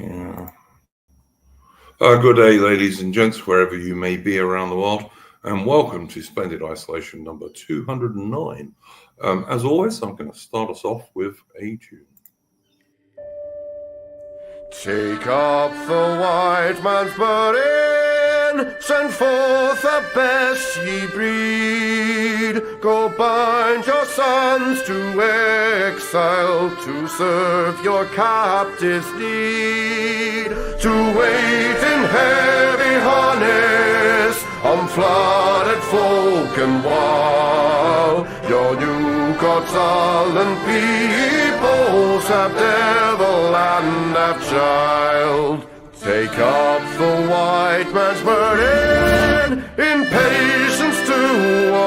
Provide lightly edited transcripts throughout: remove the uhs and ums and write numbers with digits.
Yeah. Good day, ladies and gents, wherever you may be around the world, and welcome to Splendid Isolation number 209. As always, I'm going to start us off with a tune. Take up the white man's burden, send forth the best ye breed. Go bind your sons to exile, to serve your captives' need, to wait in heavy harness on flooded folk and wild. Your new gods sullen peoples have devil and have child. Take up the white man's burden, in patience to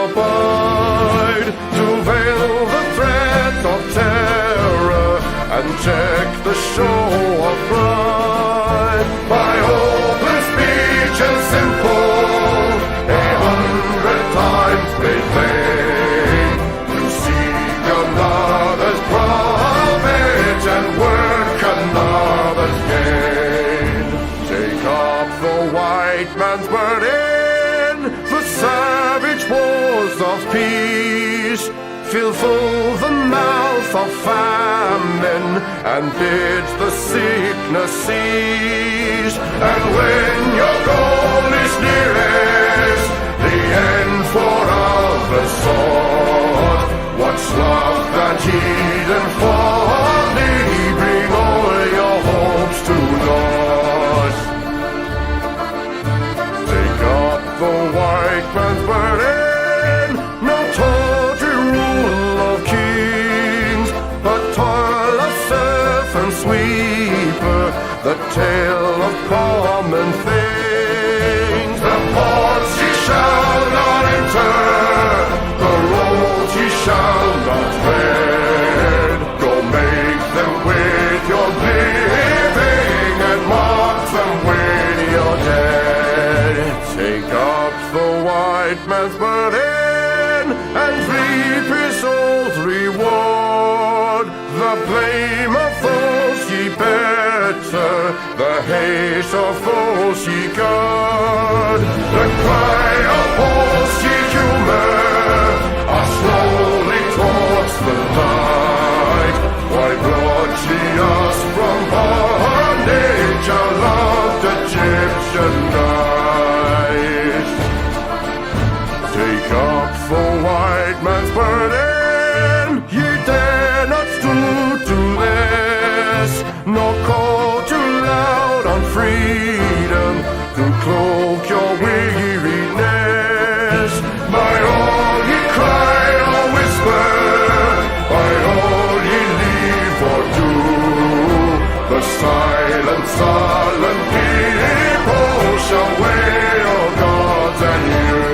abide, to veil the threat of terror and check the show of pride. By open speech and simple, 100 times made plain, to seek another's profit and work another's gain. Take up the white man's burden, the savage wars of peace, fill full the mouth of famine and bid the sickness cease. And when your goal is nearest, the end for others sought, what's love that heed and folly, bring all your hopes to naught. Take up the white man's burden, no tawdry rule of kings, but toil of serf and sweeper, the tale of common things. The ports ye shall not enter, the roads ye shall not tread. Go make them with your living and mark them with your dead. Take up the white man's burden and reap his old reward. The blame of those ye better, the hate of those ye guard. The cry of those ye humor are slowly towards the light. Why brought ye us from bondage, a loved Egyptian night? Take up the white man's burden, ye dare not stoop to less, nor call too loud on freedom to cloak your weariness. By all ye cry or whisper, by all ye leave or do, the silent, sullen people shall wail gods and you.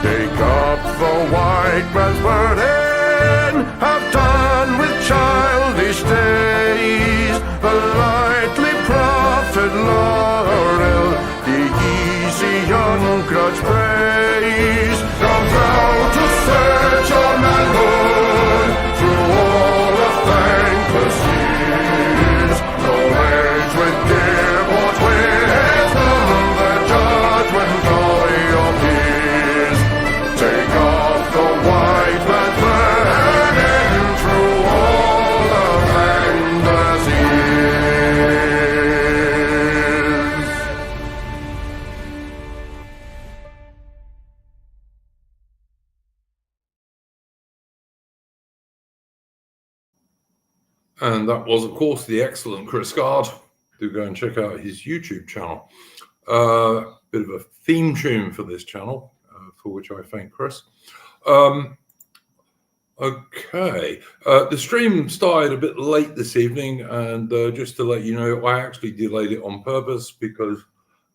Take up the white man's burden, have done with childish days, the lightly profit laurel, the easy ungrudged praise. Come thou to search your manhood through all of thankless years. No age with give or wisdom, the judgment of your peers. Take off the white man's burden through all of thankless years. And that was, of course, the excellent Chris Gard. Do go and check out his YouTube channel. Bit of a theme tune for this channel, for which I thank Chris. Okay, the stream started a bit late this evening, and just to let you know, I actually delayed it on purpose because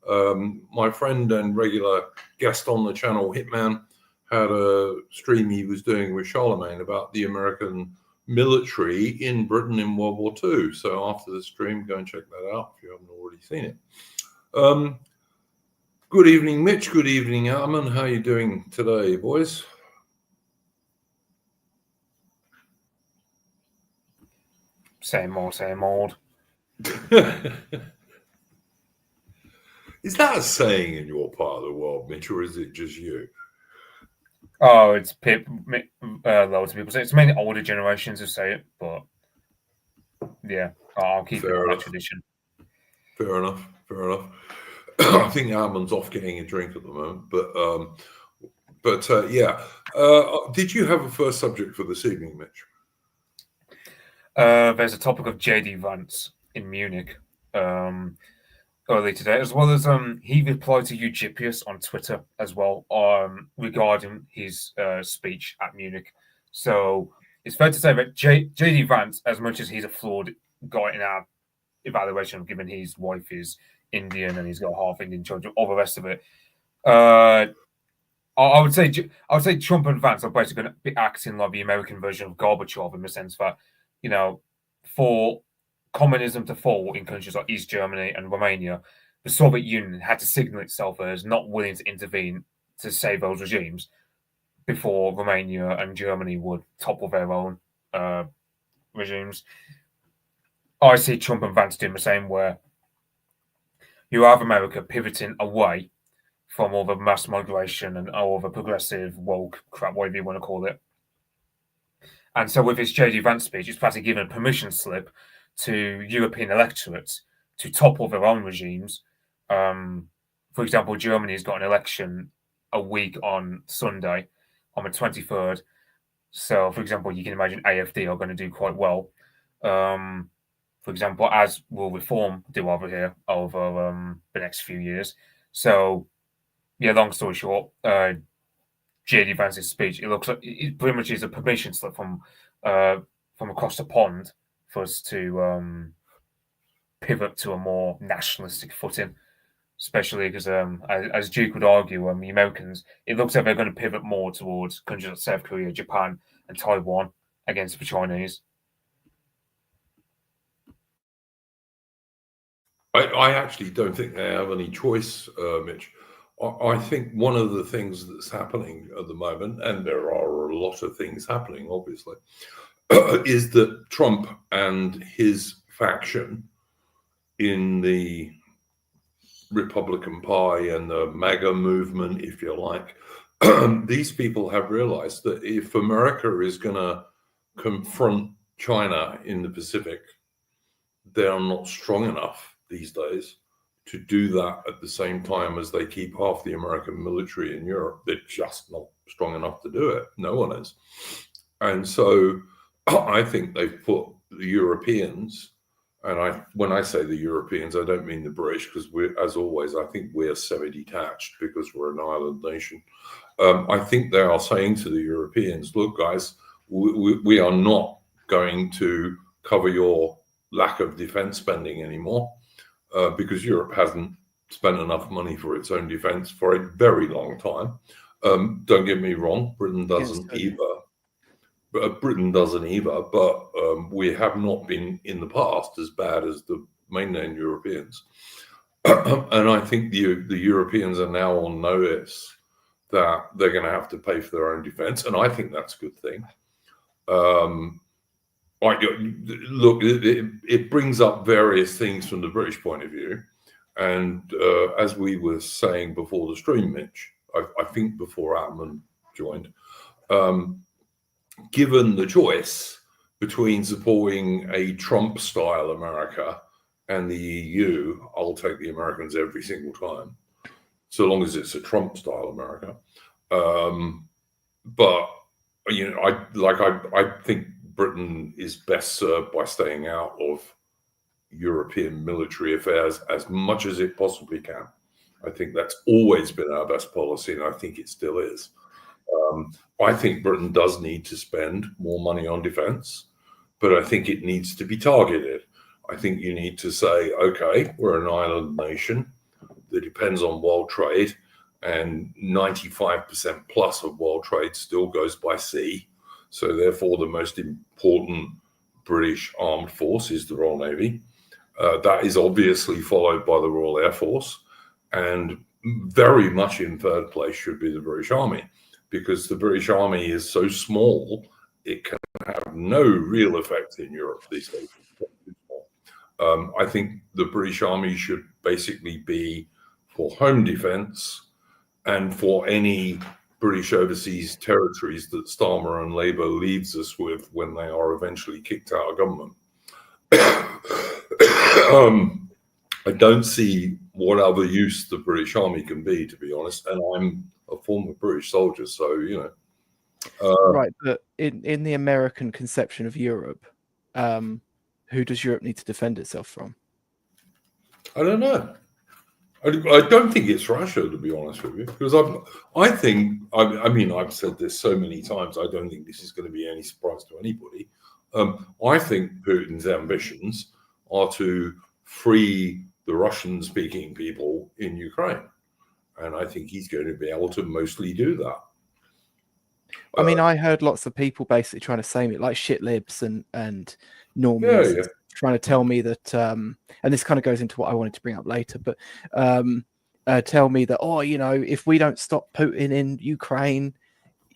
my friend and regular guest on the channel, Hitman, had a stream he was doing with Charlemagne about the American military in Britain in World War II. So after the stream, go and check that out if you haven't already seen it. Good evening, Mitch. Good evening, Alan. How are you doing today, boys? Same old, same old. Is that a saying in your part of the world, Mitch, or is it just you? Oh, it's loads of people say it's mainly older generations who say it, but yeah, I'll keep it on that tradition. Fair enough. Fair enough. I think Armand's off getting a drink at the moment, but yeah. Did you have a first subject for this evening, Mitch? There's a topic of JD Vance in Munich early today, as well as he replied to Eugipius on Twitter as well regarding his speech at Munich. So it's fair to say that JD Vance, as much as he's a flawed guy in our evaluation, given his wife is Indian and he's got half Indian children, all the rest of it, I would say Trump and Vance are basically going to be acting like the American version of Gorbachev in the sense that, for communism to fall in countries like East Germany and Romania, the Soviet Union had to signal itself as not willing to intervene to save those regimes before Romania and Germany would topple their own regimes. I see Trump and Vance doing the same, where you have America pivoting away from all the mass migration and all the progressive woke crap, whatever you want to call it. And so with his JD Vance speech, it's practically given a permission slip to European electorates to topple their own regimes. For example, Germany has got an election a week on Sunday, on the 23rd. So, for example, you can imagine AfD are going to do quite well. For example, as will Reform do over here over the next few years. So, yeah, long story short, JD Vance's speech, it looks like it pretty much is a permission slip from across the pond for us to pivot to a more nationalistic footing, especially because, as Duke would argue, the Americans, it looks like they're going to pivot more towards countries like South Korea, Japan, and Taiwan against the Chinese. I actually don't think they have any choice, Mitch. I think one of the things that's happening at the moment, and there are a lot of things happening, obviously, is that Trump and his faction in the Republican Party and the MAGA movement, if you like, these people have realized that if America is going to confront China in the Pacific, they are not strong enough these days to do that at the same time as they keep half the American military in Europe. They're just not strong enough to do it. No one is. And so I think they've put the Europeans, and when I say the Europeans, I don't mean the British, because as always, I think we're semi-detached because we're an island nation. I think they are saying to the Europeans, look, guys, we are not going to cover your lack of defense spending anymore. Because Europe hasn't spent enough money for its own defense for a very long time. Don't get me wrong, Britain doesn't either. But we have not been in the past as bad as the mainland Europeans. And I think the Europeans are now on notice that they're going to have to pay for their own defense. And I think that's a good thing. Look, it brings up various things from the British point of view. And as we were saying before the stream, Mitch, I think before Atman joined, given the choice between supporting a Trump-style America and the EU, I'll take the Americans every single time, so long as it's a Trump-style America. But, I think Britain is best served by staying out of European military affairs as much as it possibly can. I think that's always been our best policy, and I think it still is. I think Britain does need to spend more money on defense, but I think it needs to be targeted. I think you need to say, okay, we're an island nation that depends on world trade, and 95% plus of world trade still goes by sea. So therefore, the most important British armed force is the Royal Navy. That is obviously followed by the Royal Air Force. And very much in third place should be the British Army, because the British Army is so small, it can have no real effect in Europe these days. I think the British Army should basically be for home defence and for any British overseas territories that Starmer and Labour leaves us with when they are eventually kicked out of government. I don't see what other use the British Army can be, to be honest. And I'm a former British soldier, so you know. Right, but in the American conception of Europe, who does Europe need to defend itself from? I don't know. I don't think it's Russia, to be honest with you, because I mean, I've said this so many times. I don't think this is going to be any surprise to anybody. I think Putin's ambitions are to free the Russian-speaking people in Ukraine, and I think he's going to be able to mostly do that. I mean, I heard lots of people basically trying to say me like shit libs and normies trying to tell me that, and this kind of goes into what I wanted to bring up later, but tell me that, oh, you know, if we don't stop Putin in Ukraine,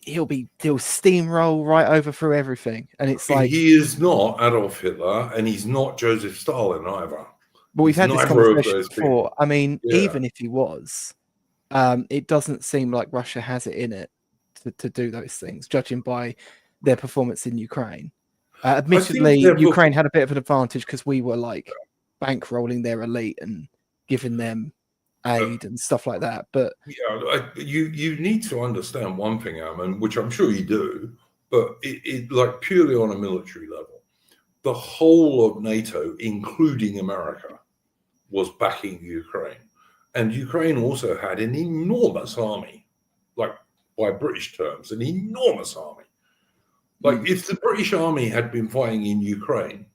he'll steamroll right over through everything. And it's like, he is not Adolf Hitler, and he's not Joseph Stalin either. But we've had this conversation before. I mean, even if he was, it doesn't seem like Russia has it in it to do those things, judging by their performance in Ukraine. Admittedly, Ukraine had a bit of an advantage because we were like bankrolling their elite and giving them aid and stuff like that. But yeah, you need to understand one thing, Ammon, which I'm sure you do, but it like purely on a military level, the whole of NATO, including America, was backing Ukraine, and Ukraine also had an enormous army, like by British terms, an enormous army. Like if the British army had been fighting in Ukraine,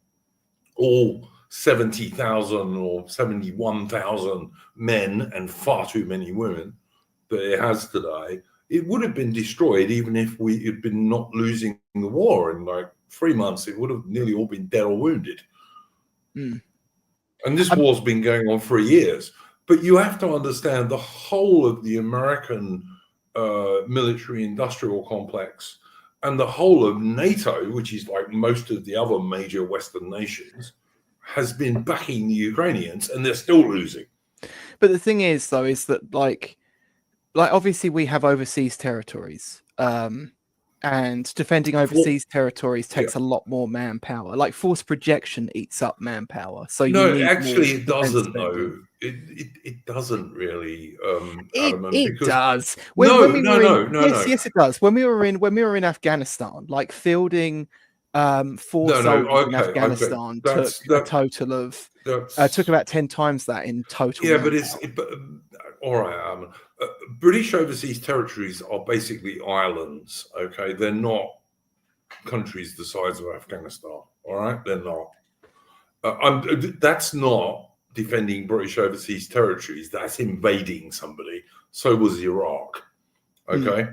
all 70,000 or 71,000 men and far too many women that it has today, it would have been destroyed even if we had been not losing the war. In like 3 months, it would have nearly all been dead or wounded. And this war's been going on for years. But you have to understand the whole of the American military industrial complex and the whole of NATO, which is like most of the other major Western nations, has been backing the Ukrainians, and they're still losing. But the thing is, though, is that like obviously we have overseas territories, and defending overseas territories takes a lot more manpower. Like force projection eats up manpower. So no, actually, it doesn't. Though it doesn't really. It does. Yes, it does. When we were in Afghanistan, like fielding 4 soldiers in Afghanistan took a total of took about 10 times that in total. Yeah, but all right. British overseas territories are basically islands. Okay, they're not countries the size of Afghanistan. All right, they're not. That's not defending British overseas territories. That's invading somebody. So was Iraq. Okay,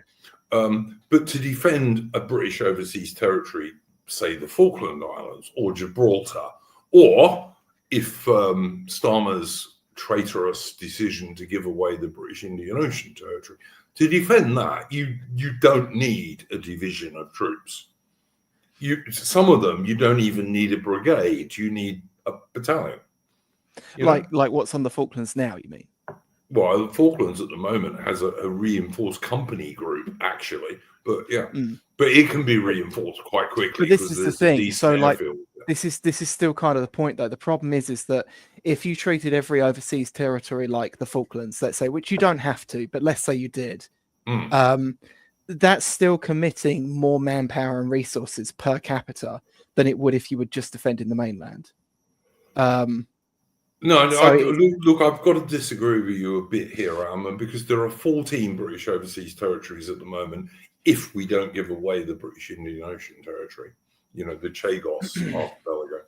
but to defend a British overseas territory, say the Falkland Islands or Gibraltar, or if Starmer's traitorous decision to give away the British Indian Ocean territory, to defend that, you don't need a division of troops. Some of them you don't even need a brigade. You need a battalion. Like what's on the Falklands now, you mean? Well, the Falklands at the moment has a reinforced company group, actually, but but it can be reinforced quite quickly. But this is the thing. So, like, this is still kind of the point, though. The problem is that if you treated every overseas territory like the Falklands, let's say, which you don't have to, but let's say you did, that's still committing more manpower and resources per capita than it would if you were just defending the mainland. Look, I've got to disagree with you a bit here, Alman, because there are 14 British overseas territories at the moment if we don't give away the British Indian Ocean territory, you know, the Chagos archipelago.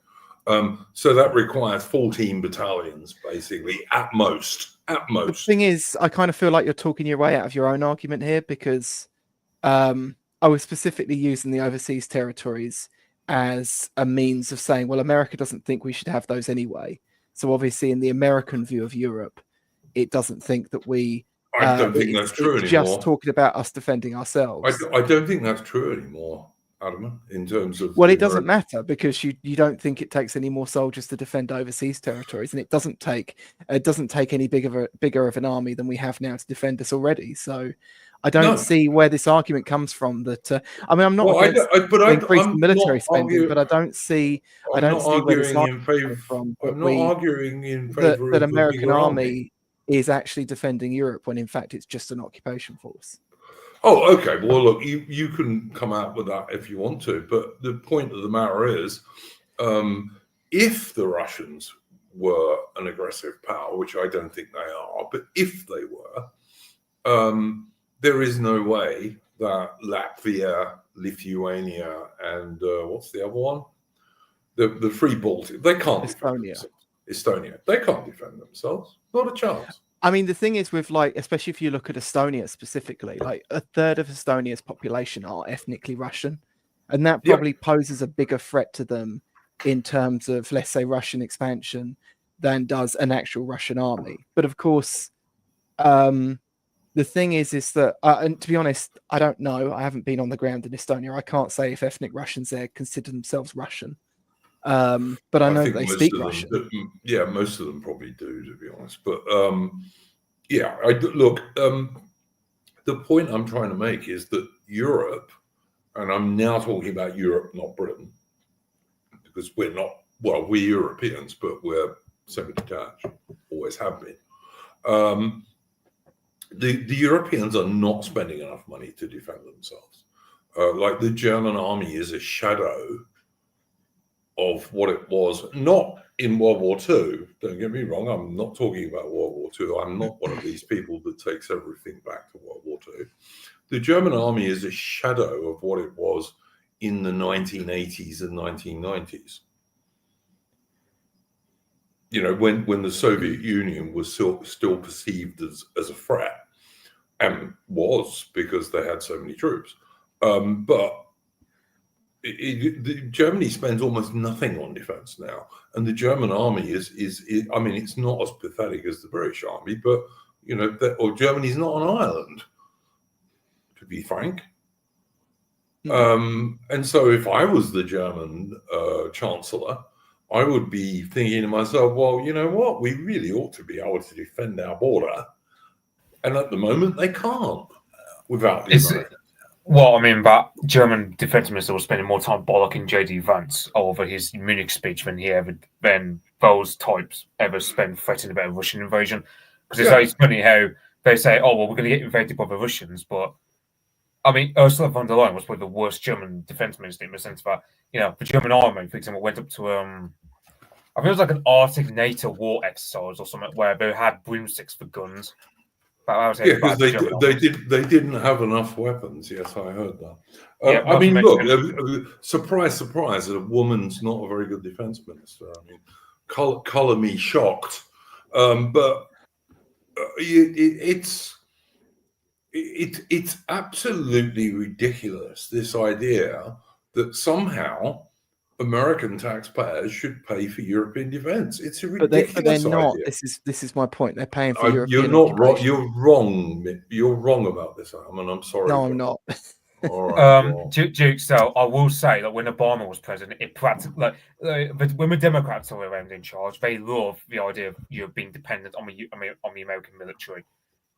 So that requires 14 battalions, basically, at most. At most. The thing is, I kind of feel like you're talking your way out of your own argument here, because I was specifically using the overseas territories as a means of saying, well, America doesn't think we should have those anyway. So obviously, in the American view of Europe, it doesn't think that we. I don't think that's true anymore. Just talking about us defending ourselves. I don't think that's true anymore, Adam, in terms of. Well, it doesn't matter because you don't think it takes any more soldiers to defend overseas territories, and it doesn't take any bigger of an army than we have now to defend us already. So I don't see where this argument comes from. That I mean, I'm not against increasing military spending, but I don't see where this argument comes from. I'm not arguing in favour that of American army is actually defending Europe when in fact it's just an occupation force. Oh, okay. Well, look, you can come out with that if you want to, but the point of the matter is, if the Russians were an aggressive power, which I don't think they are, but if they were, there is no way that Latvia, Lithuania, and what's the other one? The Free Baltic, they can't defend themselves. Estonia, they can't defend themselves. Not a chance. I mean, the thing is with especially if you look at Estonia specifically, like a third of Estonia's population are ethnically Russian. And that probably poses a bigger threat to them in terms of, let's say, Russian expansion than does an actual Russian army. But of course, the thing is that, and to be honest, I don't know. I haven't been on the ground in Estonia. I can't say if ethnic Russians there consider themselves Russian. But I know they speak Russian. Yeah, most of them probably do, to be honest. But look, the point I'm trying to make is that Europe, and I'm now talking about Europe, not Britain, because we're not, well, we're Europeans, but we're semi-detached, always have been. The Europeans are not spending enough money to defend themselves. Like the German army is a shadow of what it was, not in World War II. Don't get me wrong, I'm not talking about World War II. I'm not one of these people that takes everything back to World War II. The German army is a shadow of what it was in the 1980s and 1990s. You know, when the Soviet Union was still perceived as a threat, and was because they had so many troops. But Germany spends almost nothing on defense now, and the German army is I mean, it's not as pathetic as the British army, but you know, or Germany's not an island, to be frank. And so, if I was the German chancellor, I would be thinking to myself, well, you know what, we really ought to be able to defend our border, and at the moment they can't without the Americans. Well, I mean, that German defense minister was spending more time bollocking JD Vance over his Munich speech than those types ever spent threatening about a Russian invasion. Because it's funny how they say, oh, well, we're going to get invaded by the Russians. But, I mean, Ursula von der Leyen was probably the worst German defense minister in the sense that, you know, the German army, for example, went up to, I think it was like an Arctic NATO war exercise or something where they had broomsticks for guns. Because they didn't have enough weapons. Yes, I heard that. I mean, look, surprise, surprise, a woman's not a very good defense minister. I mean, color me shocked, but it's absolutely ridiculous, this idea that somehow American taxpayers should pay for European defense. It's a ridiculous but they're not. idea. This is my point. They're paying for European. You're not wrong. You're wrong. You're wrong about this, Adam, and I'm sorry. No, I'm not. All right, Duke, so I will say that when Obama was president, it practically when the Democrats are around in charge, they love the idea of you being dependent on the American military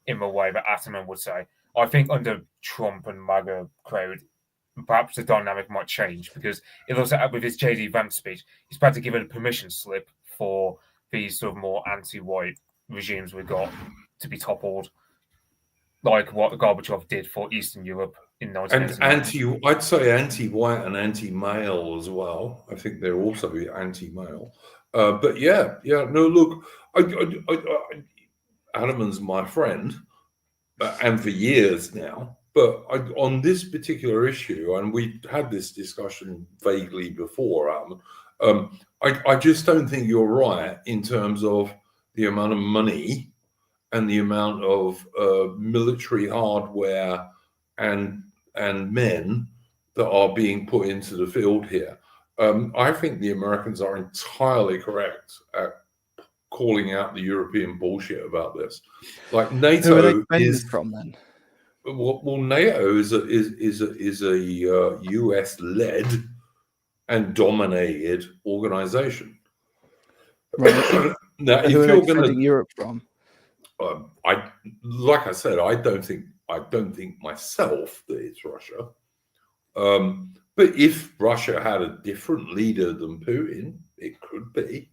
in the way that Atterman would say. I think under Trump and MAGA crowd, perhaps the dynamic might change because it looks like with his JD Vance speech, he's about to give it a permission slip for these sort of more anti-white regimes we've got to be toppled, like what Gorbachev did for Eastern Europe in 1990. I'd say anti-white and anti-male as well. I think they're also anti-male. But no, look, Adam's my friend, and for years now. But on this particular issue, and we had this discussion vaguely before, I just don't think you're right in terms of the amount of money and the amount of military hardware and men that are being put into the field here. I think the Americans are entirely correct at calling out the European bullshit about this. Like NATO Who are they spending from then? Well, NATO is a US led and dominated organization. Right. Now, Who if are they you're going defending to, Europe from? like I said, I don't think myself that it's Russia. But if Russia had a different leader than Putin, it could be.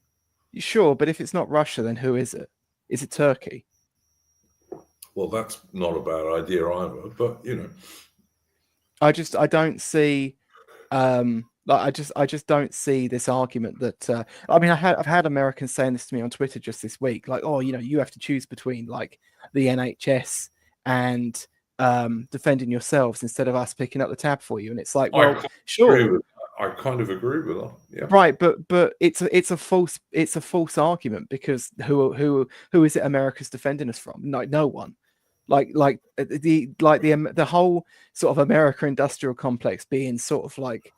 Sure, but if it's not Russia, then who is it? Is it Turkey? Well, that's not a bad idea either. But I don't see like I just don't see this argument that I mean I've had Americans saying this to me on Twitter just this week, like, oh, you have to choose between like the NHS and defending yourselves instead of us picking up the tab for you. And it's like, well, sure, I kind of agree with that. Yeah. Right, but it's a false argument, because who is it America's defending us from? Like no one. Like the whole sort of America industrial complex being sort of like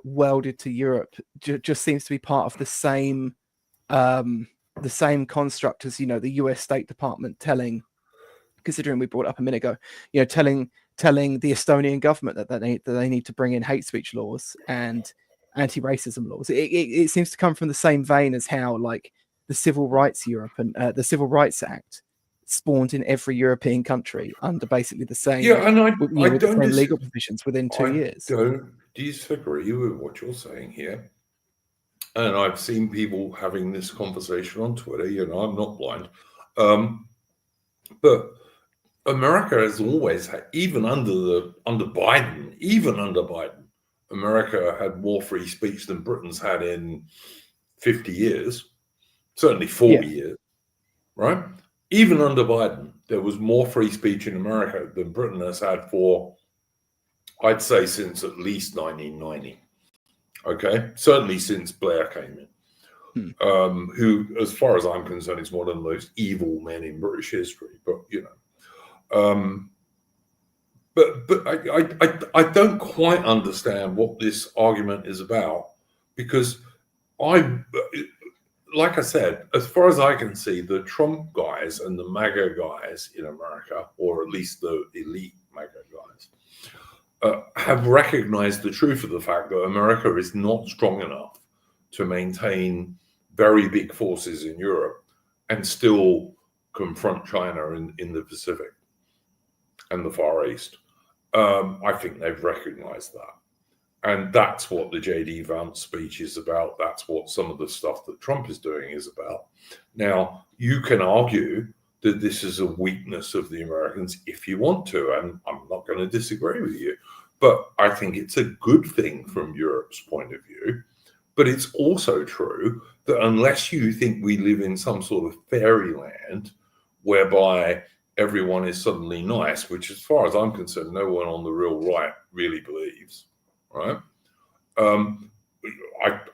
welded to Europe just seems to be part of the same construct as the US State Department considering we brought it up a minute ago, telling the Estonian government that they need to bring in hate speech laws and anti-racism laws. It seems to come from the same vein as how like the Civil Rights the Civil Rights Act spawned in every European country under basically the same with the same legal provisions within 2 years. I don't disagree with what you're saying here, and I've seen people having this conversation on Twitter. I'm not blind, but America has always had, even under Biden, America had more free speech than Britain's had in 50 years, certainly 40 years, right? Even under Biden, there was more free speech in America than Britain has had for, I'd say, since at least 1990. Okay, certainly since Blair came in, who, as far as I'm concerned, is one of the most evil men in British history. But but I don't quite understand what this argument is about, because like I said, as far as I can see, the Trump guys and the MAGA guys in America, or at least the elite MAGA guys, have recognized the truth of the fact that America is not strong enough to maintain very big forces in Europe and still confront China in the Pacific and the Far East. I think they've recognized that. And that's what the JD Vance speech is about. That's what some of the stuff that Trump is doing is about. Now, you can argue that this is a weakness of the Americans if you want to, and I'm not going to disagree with you. But I think it's a good thing from Europe's point of view. But it's also true that unless you think we live in some sort of fairyland whereby everyone is suddenly nice, which as far as I'm concerned, no one on the real right really believes, right?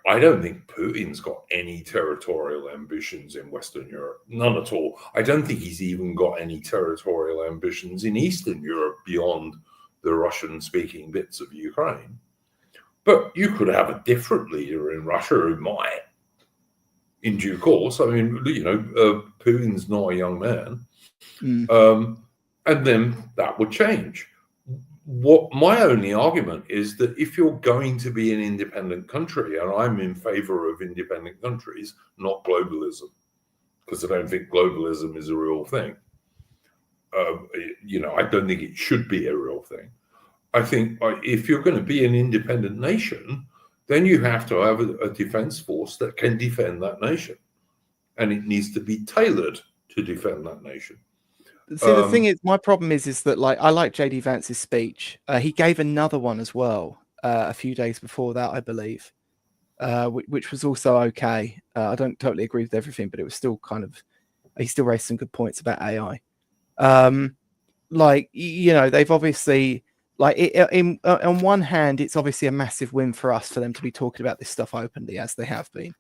I don't think Putin's got any territorial ambitions in Western Europe, none at all. I don't think he's even got any territorial ambitions in Eastern Europe beyond the Russian-speaking bits of Ukraine. But you could have a different leader in Russia who might, in due course. I mean, Putin's not a young man. And then that would change. What my only argument is that if you're going to be an independent country, and I'm in favor of independent countries, not globalism, because I don't think globalism is a real thing. I don't think it should be a real thing. I think if you're going to be an independent nation, then you have to have a defense force that can defend that nation. And it needs to be tailored to defend that nation. See, the thing is, my problem is that like I like JD Vance's speech. He gave another one as well a few days before that, I believe, which was also okay. I don't totally agree with everything, but it was still he still raised some good points about AI. They've obviously on one hand, it's obviously a massive win for us for them to be talking about this stuff openly as they have been,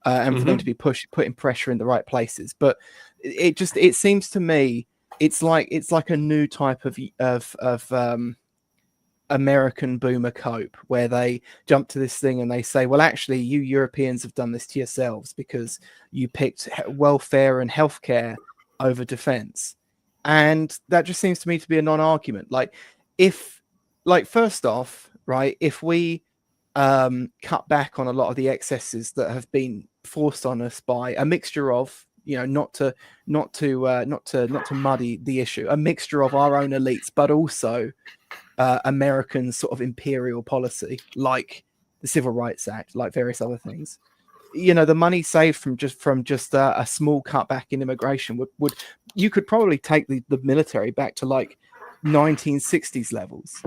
and for them to be putting pressure in the right places. But it seems to me. It's like a new type of American boomer cope, where they jump to this thing and they say, well, actually, you Europeans have done this to yourselves because you picked welfare and healthcare over defense. And that just seems to me to be a non-argument. First off, right, if we cut back on a lot of the excesses that have been forced on us by a mixture of, not to muddy the issue, a mixture of our own elites, but also American sort of imperial policy, like the Civil Rights Act, like various other things. The money saved from just a small cutback in immigration would you could probably take the military back to like 1960s levels.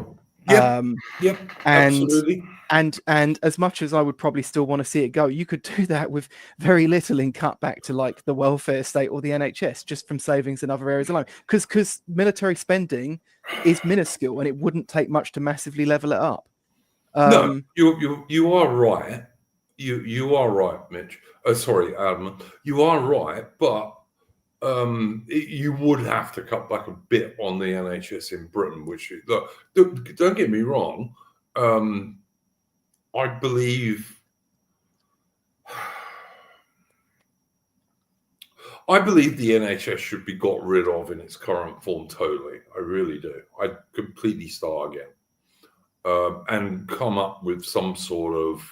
Yep, absolutely. And as much as I would probably still want to see it go, you could do that with very little in cutback to like the welfare state or the NHS, just from savings in other areas alone. Because military spending is minuscule, and it wouldn't take much to massively level it up. No, you are right. You are right, Mitch. Sorry, Adam. You are right, but you would have to cut back a bit on the NHS in Britain, which look, don't get me wrong. I believe the NHS should be got rid of in its current form totally. I really do. I'd completely start again and come up with some sort of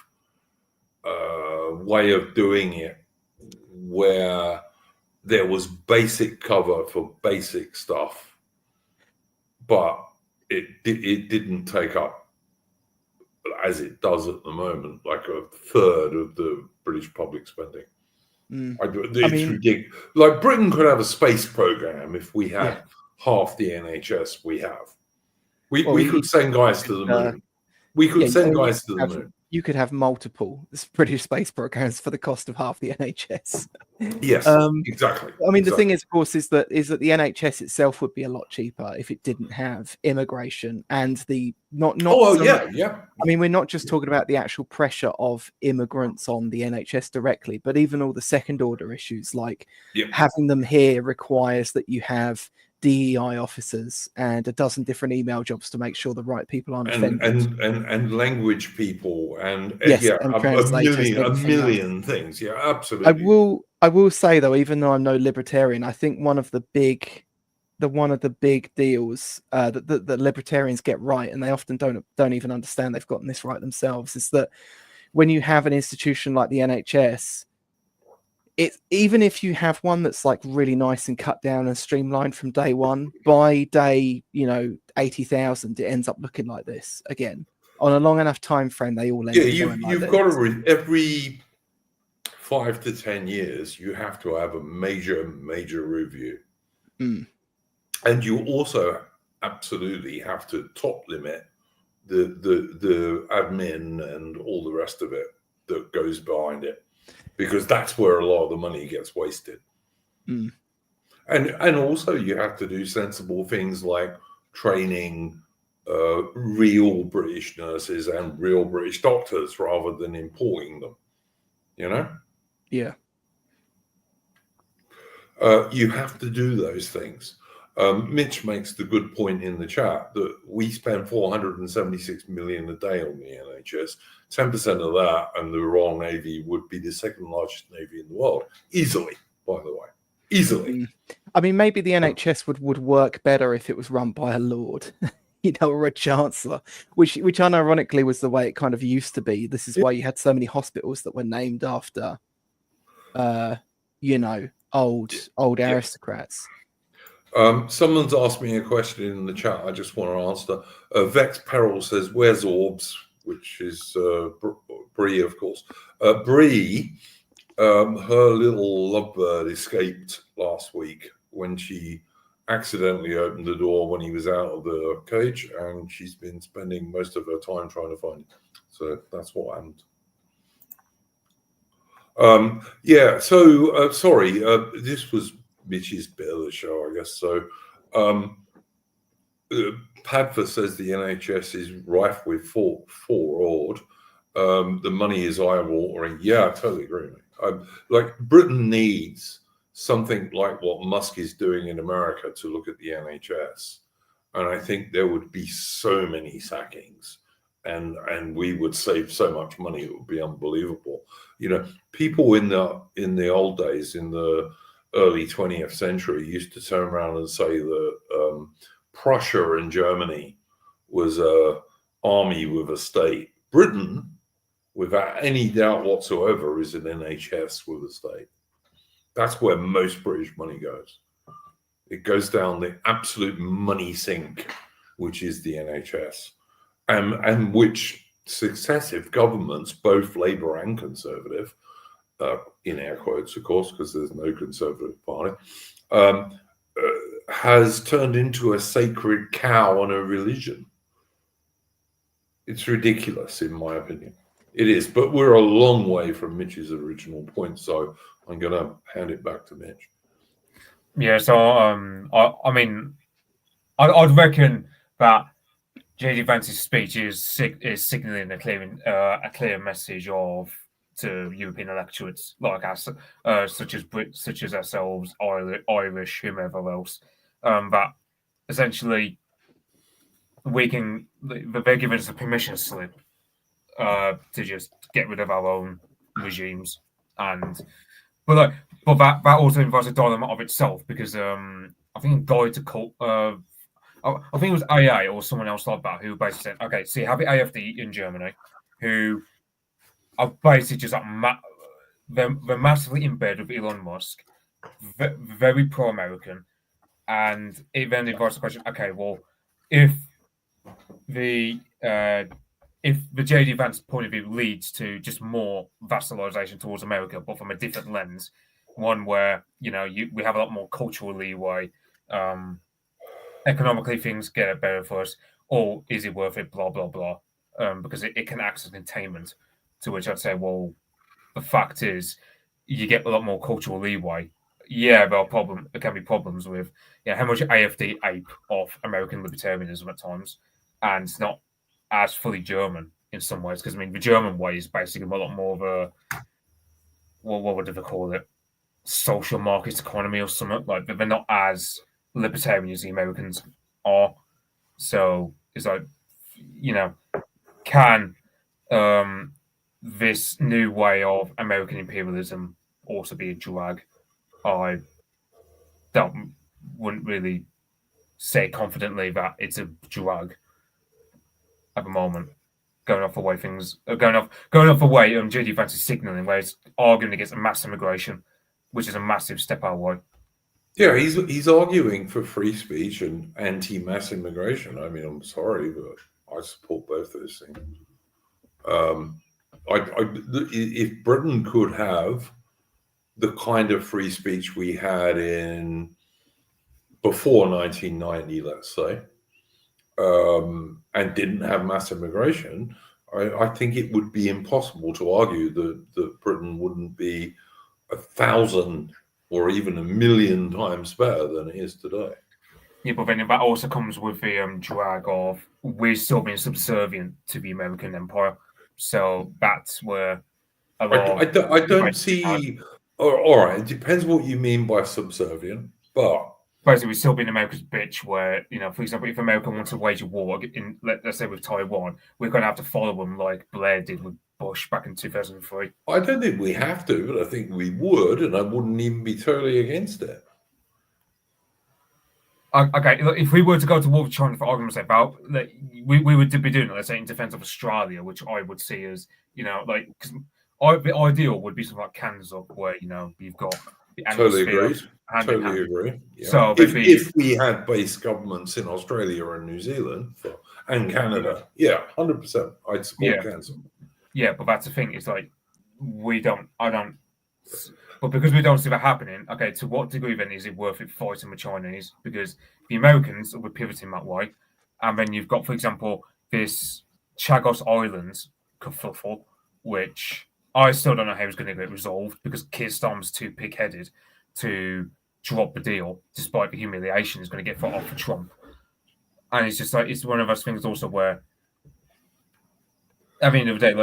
way of doing it where there was basic cover for basic stuff, but it didn't take up, as it does at the moment, like a third of the British public spending. It's ridiculous. Like Britain could have a space program if we had half the NHS we have. We could send guys to the moon. We could send guys to the moon. You could have multiple British space programs for the cost of half the NHS. Yes, exactly. The thing is, of course, is that the NHS itself would be a lot cheaper if it didn't have immigration and the not. We're not just talking about the actual pressure of immigrants on the NHS directly, but even all the second order issues, like having them here requires that you have DEI officers and a dozen different email jobs to make sure the right people aren't offended, and language people and a million things. Yeah, absolutely. I will say though, even though I'm no libertarian, I think one of the big deals that libertarians get right, and they often don't even understand they've gotten this right themselves, is that when you have an institution like the NHS, even if you have one that's like really nice and cut down and streamlined from day one, by day 80,000, it ends up looking like this again. On a long enough time frame, they all end up you've got to every 5 to 10 years you have to have a major review, and you also absolutely have to top limit the admin and all the rest of it that goes behind it, because that's where a lot of the money gets wasted. And also you have to do sensible things like training real British nurses and real British doctors rather than importing them, Yeah. You have to do those things. Mitch makes the good point in the chat that we spend 476 million a day on the NHS. 10% of that and the Royal Navy would be the second largest navy in the world, easily, by the way, easily. Maybe the NHS would work better if it was run by a lord, or a chancellor, which unironically was the way it kind of used to be. This is why you had so many hospitals that were named after, old aristocrats. Someone's asked me a question in the chat. I just want to answer. Vex Peril says, "Where's Orbs?" Which is Bree, of course. Bree, her little lovebird escaped last week when she accidentally opened the door when he was out of the cage, and she's been spending most of her time trying to find him. So that's what happened. Sorry, this was Mitch's bit of the show, I guess. So Padfa says the NHS is rife with fraud. The money is eye-watering. Yeah, I totally agree. Like Britain needs something like what Musk is doing in America to look at the NHS, and I think there would be so many sackings, and we would save so much money. It would be unbelievable. People in the old days, in the early 20th century used to turn around and say that Prussia and Germany was a army with a state. Britain, without any doubt whatsoever, is an NHS with a state. That's where most British money goes. It goes down the absolute money sink, which is the NHS, and which successive governments, both Labour and Conservative, in air quotes, of course, because there's no Conservative party, has turned into a sacred cow and a religion. It's ridiculous, in my opinion. It is, but we're a long way from Mitch's original point, so I'm going to hand it back to Mitch. Yeah, so I mean, I'd reckon that JD Vance's speech is signalling a clear message to European electorates like us, such as ourselves, Irish, whomever else, that essentially they're giving us a permission slip to just get rid of our own regimes, but that also involves a dilemma of itself, because I think Guide to Cult, I think it was AA or someone else like that, who basically said, okay, so you have the AFD in Germany, who are basically just like they're massively in bed with Elon Musk, very pro-American, and it then involves the question, okay, well, if the JD Vance point of view leads to just more vassalization towards America, but from a different lens, one where we have a lot more cultural leeway, economically things get better for us, or is it worth it? Blah blah blah, because it can act as containment. To which I'd say, well, the fact is, you get a lot more cultural leeway. Yeah, there can be problems with how much AFD ape off American libertarianism at times, and it's not as fully German in some ways, because I mean the German way is basically a lot more of a what would they call it, social market economy or something. Like they're not as libertarian as the Americans are. So it's like, can this new way of American imperialism also be a drag? I wouldn't really say confidently that it's a drag at the moment. Going off the way JD Vance is signalling, where it's arguing against mass immigration, which is a massive step our way. Yeah, he's arguing for free speech and anti-mass immigration. I mean, I'm sorry, but I support both those things. If Britain could have the kind of free speech we had before 1990, let's say, and didn't have mass immigration, I think it would be impossible to argue that Britain wouldn't be 1,000 or even 1,000,000 times better than it is today. Yeah, but then that also comes with the drag of we're still being subservient to the American empire. So that's where a lot I don't see. All right, it depends what you mean by subservient, but basically we're still being America's bitch. Where for example, if America wants to wage a war let's say with Taiwan, we're going to have to follow them like Blair did with Bush back in 2003. I don't think we have to, but I think we would, and I wouldn't even be totally against it. Okay, if we were to go to war with China, for argument's sake, we would be doing it, let's say, in defense of Australia, which I would see as, because the ideal would be something like Kansas, where, you've got the totally agree. Yeah. So if we had base governments in Australia and New Zealand and Canada, 100%, I'd support Kansas. Yeah, but that's the thing. It's like but because we don't see that happening, okay, to what degree then is it worth it fighting the Chinese? Because the Americans were pivoting that way. And then you've got, for example, this Chagos Islands kerfuffle, which I still don't know how it's going to get resolved, because Keir Starmer's too pig-headed to drop the deal, despite the humiliation he's going to get off for Trump. And it's just like, it's one of those things also where, at the end of the day,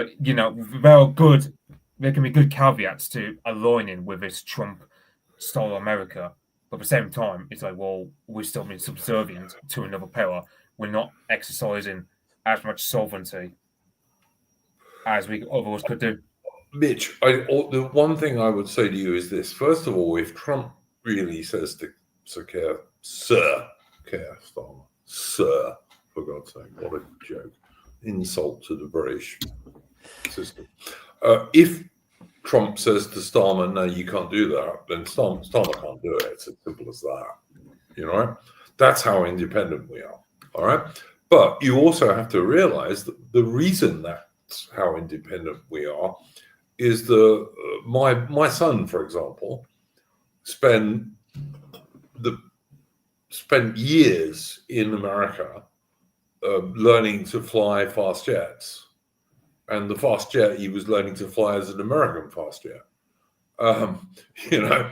there can be good caveats to aligning with this Trump-style America. But at the same time, it's like, well, we're still being subservient to another power. We're not exercising as much sovereignty as we otherwise could do. Mitch, the one thing I would say to you is this. First of all, if Trump really says to Sir Keir Starmer, Sir, for God's sake, what a joke. Insult to the British system. If Trump says to Starmer, no, you can't do that, then Starmer can't do it. It's as simple as that. You know, that's how independent we are. All right. But you also have to realize that the reason that's how independent we are is my son, for example, spent years in America learning to fly fast jets. And the fast jet he was learning to fly as an American fast jet. You know,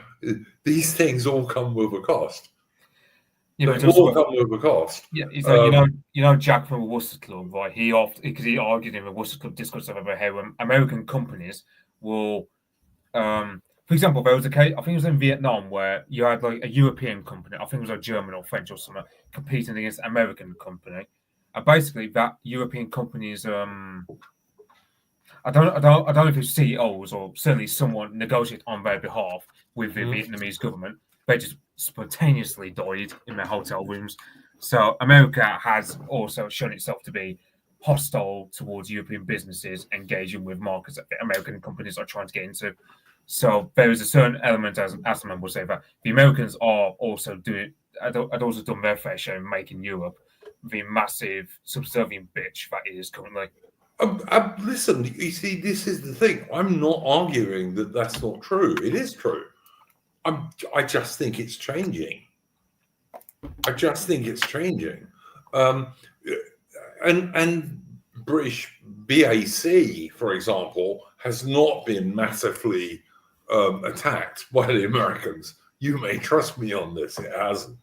these things all come with a cost. Yeah, they all come with a cost. Yeah, so you know Jack from the Worcester Club, right? He argued in the Worcester Club discourse about how American companies will, for example, there was a case, I think it was in Vietnam, where you had like a European company, I think it was a German or French or something, competing against an American company, and basically that European company's I don't know if it's CEOs or certainly someone negotiate on their behalf with the Vietnamese government. They just spontaneously died in their hotel rooms. So America has also shown itself to be hostile towards European businesses engaging with markets that the American companies are trying to get into. So there is a certain element, as Asman would say, that the Americans are also had also done their fair share in making Europe the massive subservient bitch that it is currently. Listen, you see, this is the thing. I'm not arguing that that's not true. It is true. I just think it's changing. And British BAC, for example, has not been massively attacked by the Americans. You may trust me on this. It hasn't.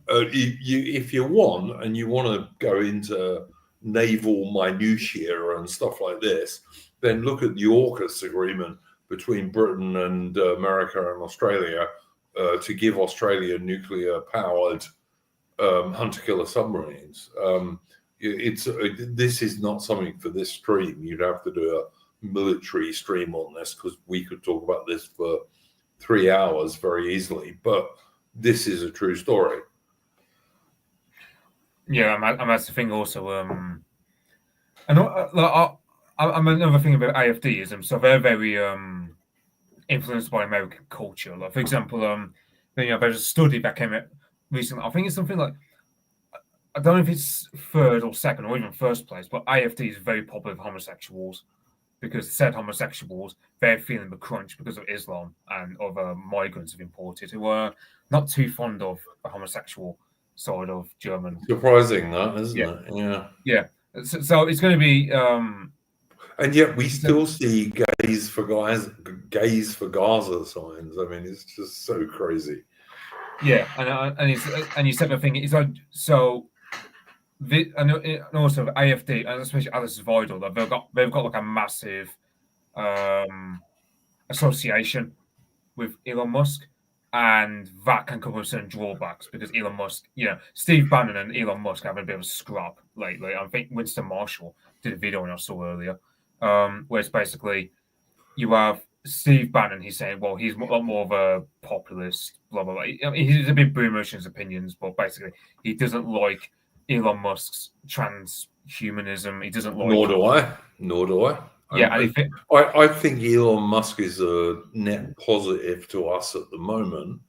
If you want, and you want to go into naval minutiae and stuff like this, then look at the AUKUS agreement between Britain and America and Australia to give Australia nuclear-powered hunter-killer submarines. This is not something for this stream. You'd have to do a military stream on this, because we could talk about this for 3 hours very easily. But this is a true story. Yeah, and that's the thing also. And I'm another thing about AFDism. So they're very influenced by American culture. Like, for example, there's a study that came out recently. I think it's something like, I don't know if it's third or second or even first place, but AFD is very popular with homosexuals, because said homosexuals, they're feeling the crunch because of Islam and other migrants have imported who are not too fond of the homosexual side of German. Surprising, that, isn't it? Yeah. So it's going to be. And yet we still see gays for Gaza signs. I mean, it's just so crazy. Yeah, and you said the thing. It's like, so. And also AFD, and especially Alice Vidal, they've got like a massive association with Elon Musk, and that can come with certain drawbacks, because Elon Musk, Steve Bannon and Elon Musk have a bit of a scrap lately. I think Winston Marshall did a video I saw earlier, where it's basically you have Steve Bannon. He's saying, well, he's a lot more of a populist, blah blah blah. I mean, he's a bit boomerish in his opinions, but basically he doesn't like Elon Musk's transhumanism. He doesn't like. Nor do I. Yeah, I think Elon Musk is a net positive to us at the moment,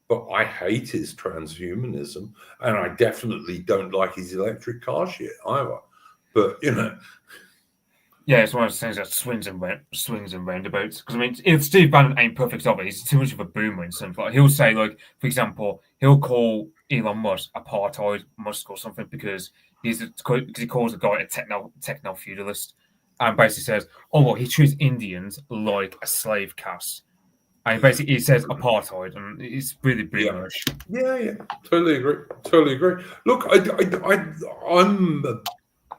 but I hate his transhumanism, and I definitely don't like his electric car shit either. But yeah, it's one of those things that swings and roundabouts. Because I mean, Steve Bannon ain't perfect of it. He's too much of a boomer in something. Like, he'll say, like, for example, he'll call Elon Musk apartheid Musk or something, because he calls the guy a techno feudalist, and basically says, oh well, he treats Indians like a slave caste, and basically he says apartheid, and it's really boomerish. Yeah, totally agree. Look, I'm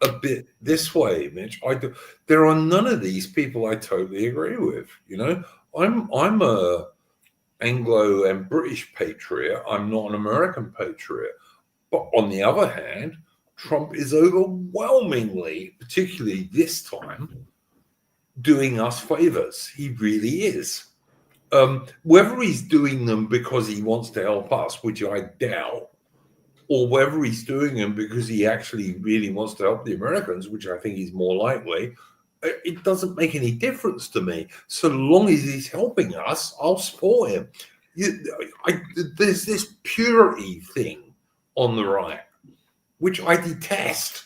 a bit this way, Mitch. There are none of these people I totally agree with. I'm a Anglo and British patriot. I'm not an American patriot. But on the other hand, Trump is overwhelmingly, particularly this time, doing us favors. He really is. Whether he's doing them because he wants to help us, which I doubt, or whether he's doing them because he actually really wants to help the Americans, which I think is more likely, it doesn't make any difference to me. So long as he's helping us, I'll support him. There's this purity thing on the right, which I detest.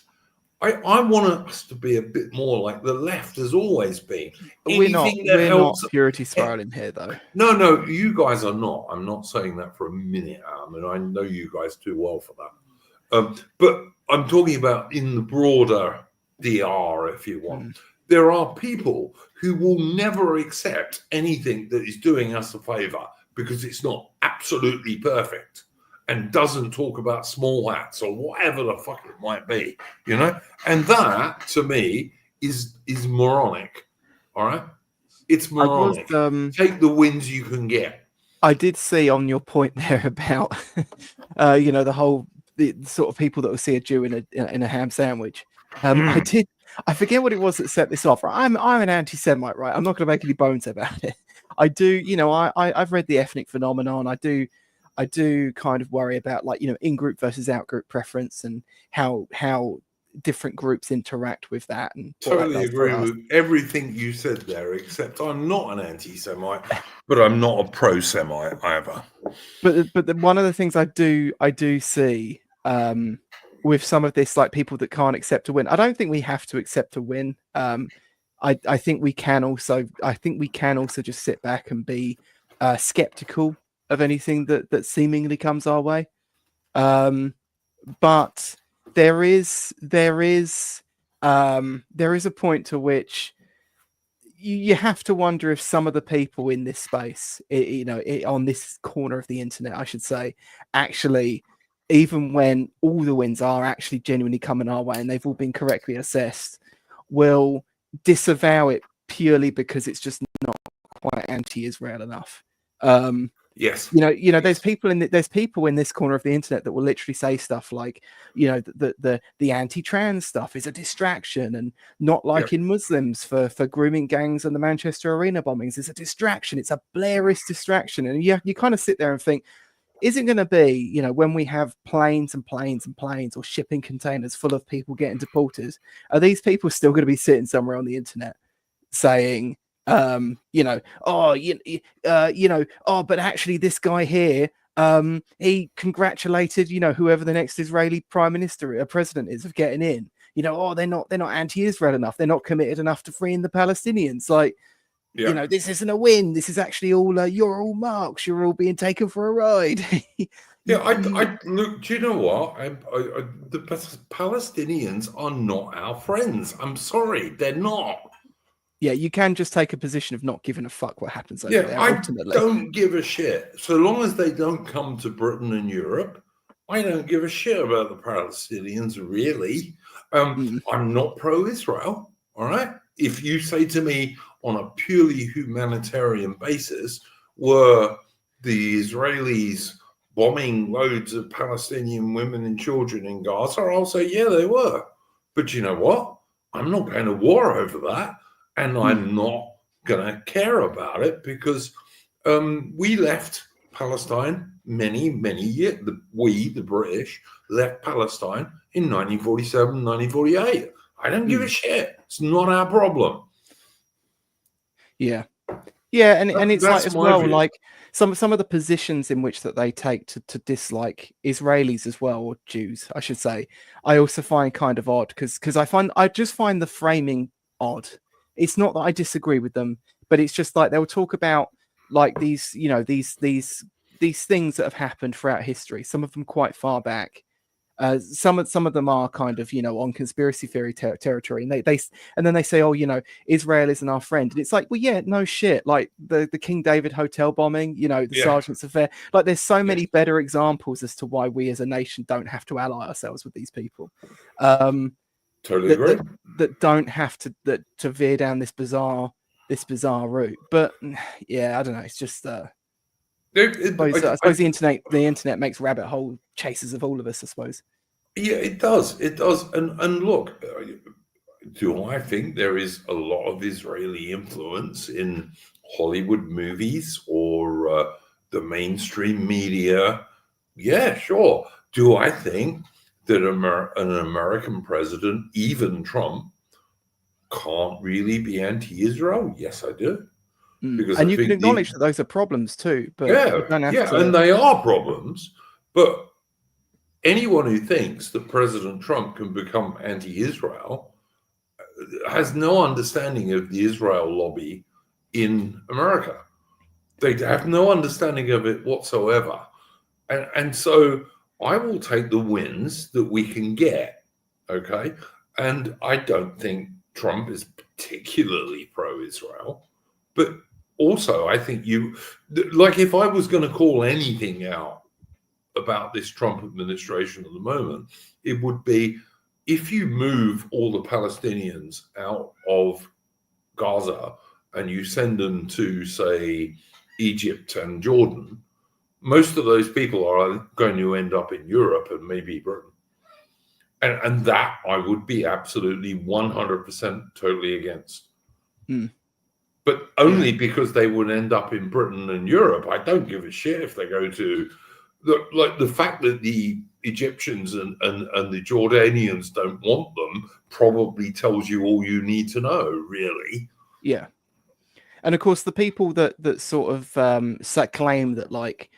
I want us to be a bit more like the left has always been. We're not purity spiraling here, though. No, you guys are not. I'm not saying that for a minute, and I know you guys too well for that. But I'm talking about in the broader DR, if you want. There are people who will never accept anything that is doing us a favor because it's not absolutely perfect and doesn't talk about small hats or whatever the fuck it might be, you know? And that, to me, is moronic, all right? It's moronic. Take the wins you can get. I did see on your point there about, the sort of people that will see a Jew in a ham sandwich. I forget what it was that set this off. Right? I'm an anti-Semite, right? I'm not going to make any bones about it. I do, I've read the ethnic phenomenon. I do kind of worry about, like, in-group versus out-group preference and how different groups interact with that. And totally agree with everything you said there, except I'm not an anti-Semite, but I'm not a pro-Semite either. But one of the things I do see with some of this, like people that can't accept a win, I don't think we have to accept a win. I think we can also just sit back and be skeptical of anything that seemingly comes our way. But there is a point to which you have to wonder if some of the people in this space, on this corner of the internet, I should say, actually, even when all the wins are actually genuinely coming our way and they've all been correctly assessed, will disavow it purely because it's just not quite anti-Israel enough. Yes. There's people in this corner of the internet that will literally say stuff like, the anti-trans stuff is a distraction, and not liking Muslims for grooming gangs and the Manchester Arena bombings is a distraction. It's a Blairist distraction. And you kind of sit there and think, isn't going to be, when we have planes and planes and planes or shipping containers full of people getting deported, are these people still going to be sitting somewhere on the internet saying, but actually this guy here, he congratulated, whoever the next Israeli prime minister or president is of getting in, they're not anti-Israel enough. They're not committed enough to freeing the Palestinians. Like, this isn't a win. This is actually all, you're all marks. You're all being taken for a ride. I look, do you know what? The Palestinians are not our friends. I'm sorry. They're not. Yeah, you can just take a position of not giving a fuck what happens over there. Ultimately, I don't give a shit. So long as they don't come to Britain and Europe, I don't give a shit about the Palestinians, really. I'm not pro-Israel, all right? If you say to me on a purely humanitarian basis, were the Israelis bombing loads of Palestinian women and children in Gaza, I'll say, yeah, they were. But you know what? I'm not going to war over that. And I'm not going to care about it because we left Palestine many, many years. The British, left Palestine in 1947, 1948. I don't give a shit. It's not our problem. Yeah. Yeah, and it's like as well, view. Like some of the positions in which that they take to dislike Israelis as well, or Jews, I should say, I also find kind of odd because I just find the framing odd. It's not that I disagree with them, but it's just like they'll talk about like these things that have happened throughout history. Some of them quite far back. Some of them are kind of on conspiracy theory territory, and then they say, oh, Israel isn't our friend, and it's like, well, yeah, no shit. Like the King David hotel bombing, the Sergeant's affair. Like there's so many better examples as to why we as a nation don't have to ally ourselves with these people. Totally agree. That don't have to veer down this bizarre route. But yeah, I don't know. It's just I suppose the internet makes rabbit hole chases of all of us, I suppose. Yeah, it does. It does. And look, do I think there is a lot of Israeli influence in Hollywood movies or the mainstream media. Yeah, sure. Do I think that an American president, even Trump, can't really be anti-Israel? Yes, I do. Because and you can acknowledge that those are problems too, but you don't have to... and they are problems. But anyone who thinks that President Trump can become anti-Israel has no understanding of the Israel lobby in America. They have no understanding of it whatsoever. And so I will take the wins that we can get, okay? And I don't think Trump is particularly pro-Israel, but also I think like if I was going to call anything out about this Trump administration at the moment, it would be if you move all the Palestinians out of Gaza and you send them to, say, Egypt and Jordan, most of those people are going to end up in Europe and maybe Britain. And that I would be absolutely 100% totally against. But only because they would end up in Britain and Europe. I don't give a shit if they go to... the fact that the Egyptians and the Jordanians don't want them probably tells you all you need to know, really. Yeah. And of course, the people that sort of claim that, like,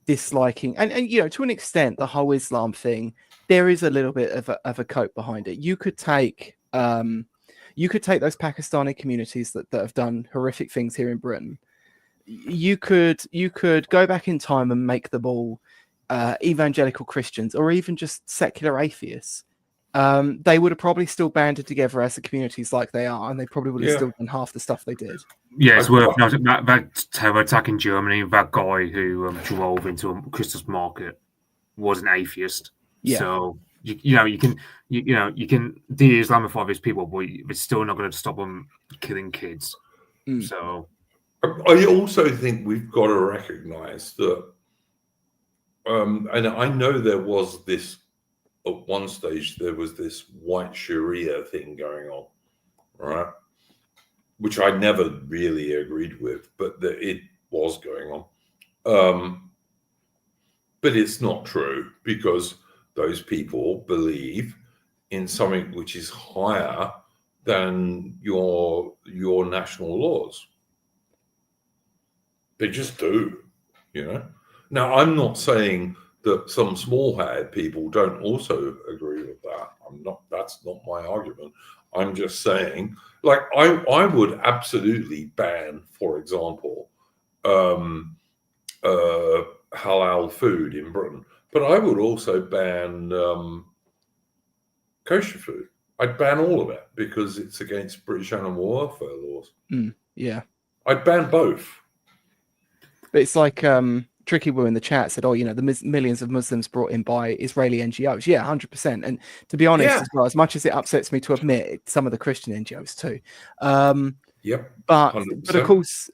disliking and you know, to an extent, the whole Islam thing, there is a little bit of a cope behind it. You could take those Pakistani communities that have done horrific things here in Britain. You could go back in time and make them all evangelical Christians or even just secular atheists. They would have probably still banded together as the communities like they are, and they probably would have still done half the stuff they did. Yeah, it's worth noting that terror attack in Germany, that guy who drove into a Christmas market was an atheist. Yeah. So you can de-Islamify these people, but it's still not going to stop them killing kids. So I also think we've got to recognize that, and I know there was this. At one stage, there was this white Sharia thing going on, right? Which I never really agreed with, but it was going on. But it's not true, because those people believe in something which is higher than your national laws. They just do, you know? Now, I'm not saying that some small-hatted people don't also agree with that. That's not my argument. I'm just saying, like, I would absolutely ban, for example, halal food in Britain, but I would also ban kosher food. I'd ban all of it because it's against British animal welfare laws. Yeah. I'd ban both. But it's like Tricky Woo in the chat said, "Oh, you know, the millions of Muslims brought in by Israeli NGOs." Yeah, 100%. And to be honest, as well, as much as it upsets me to admit, some of the Christian NGOs too. Yep. But of course,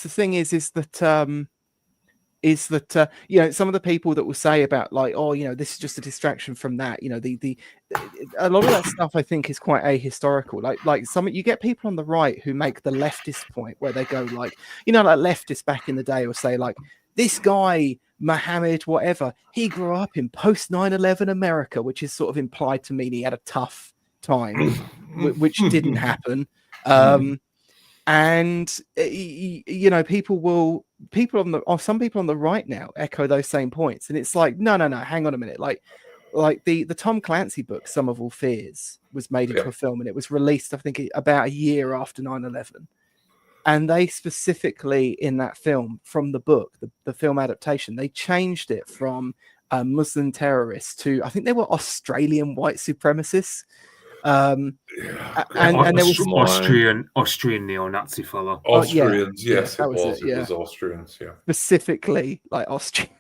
the thing is that you know, some of the people that will say about, like, oh, you know, this is just a distraction from that. You know, a lot of that stuff I think is quite ahistorical. Like you get people on the right who make the leftist point where they go, like, you know, like leftists back in the day will say, like, this guy, Mohammed, whatever, he grew up in post 9/11 America, which is sort of implied to mean he had a tough time, which didn't happen. And you know, some people on the right now echo those same points, and it's like, no, hang on a minute. Like the Tom Clancy book, Sum of All Fears, was made into a film, and it was released, I think, about a year after 9/11. And they specifically, in that film, from the book, the film adaptation, they changed it from Muslim terrorists to, I think they were Australian white supremacists. And there was Austrian neo-Nazi fellow. Austrians, yes, it was Austrians, yeah. Specifically, like Austrian,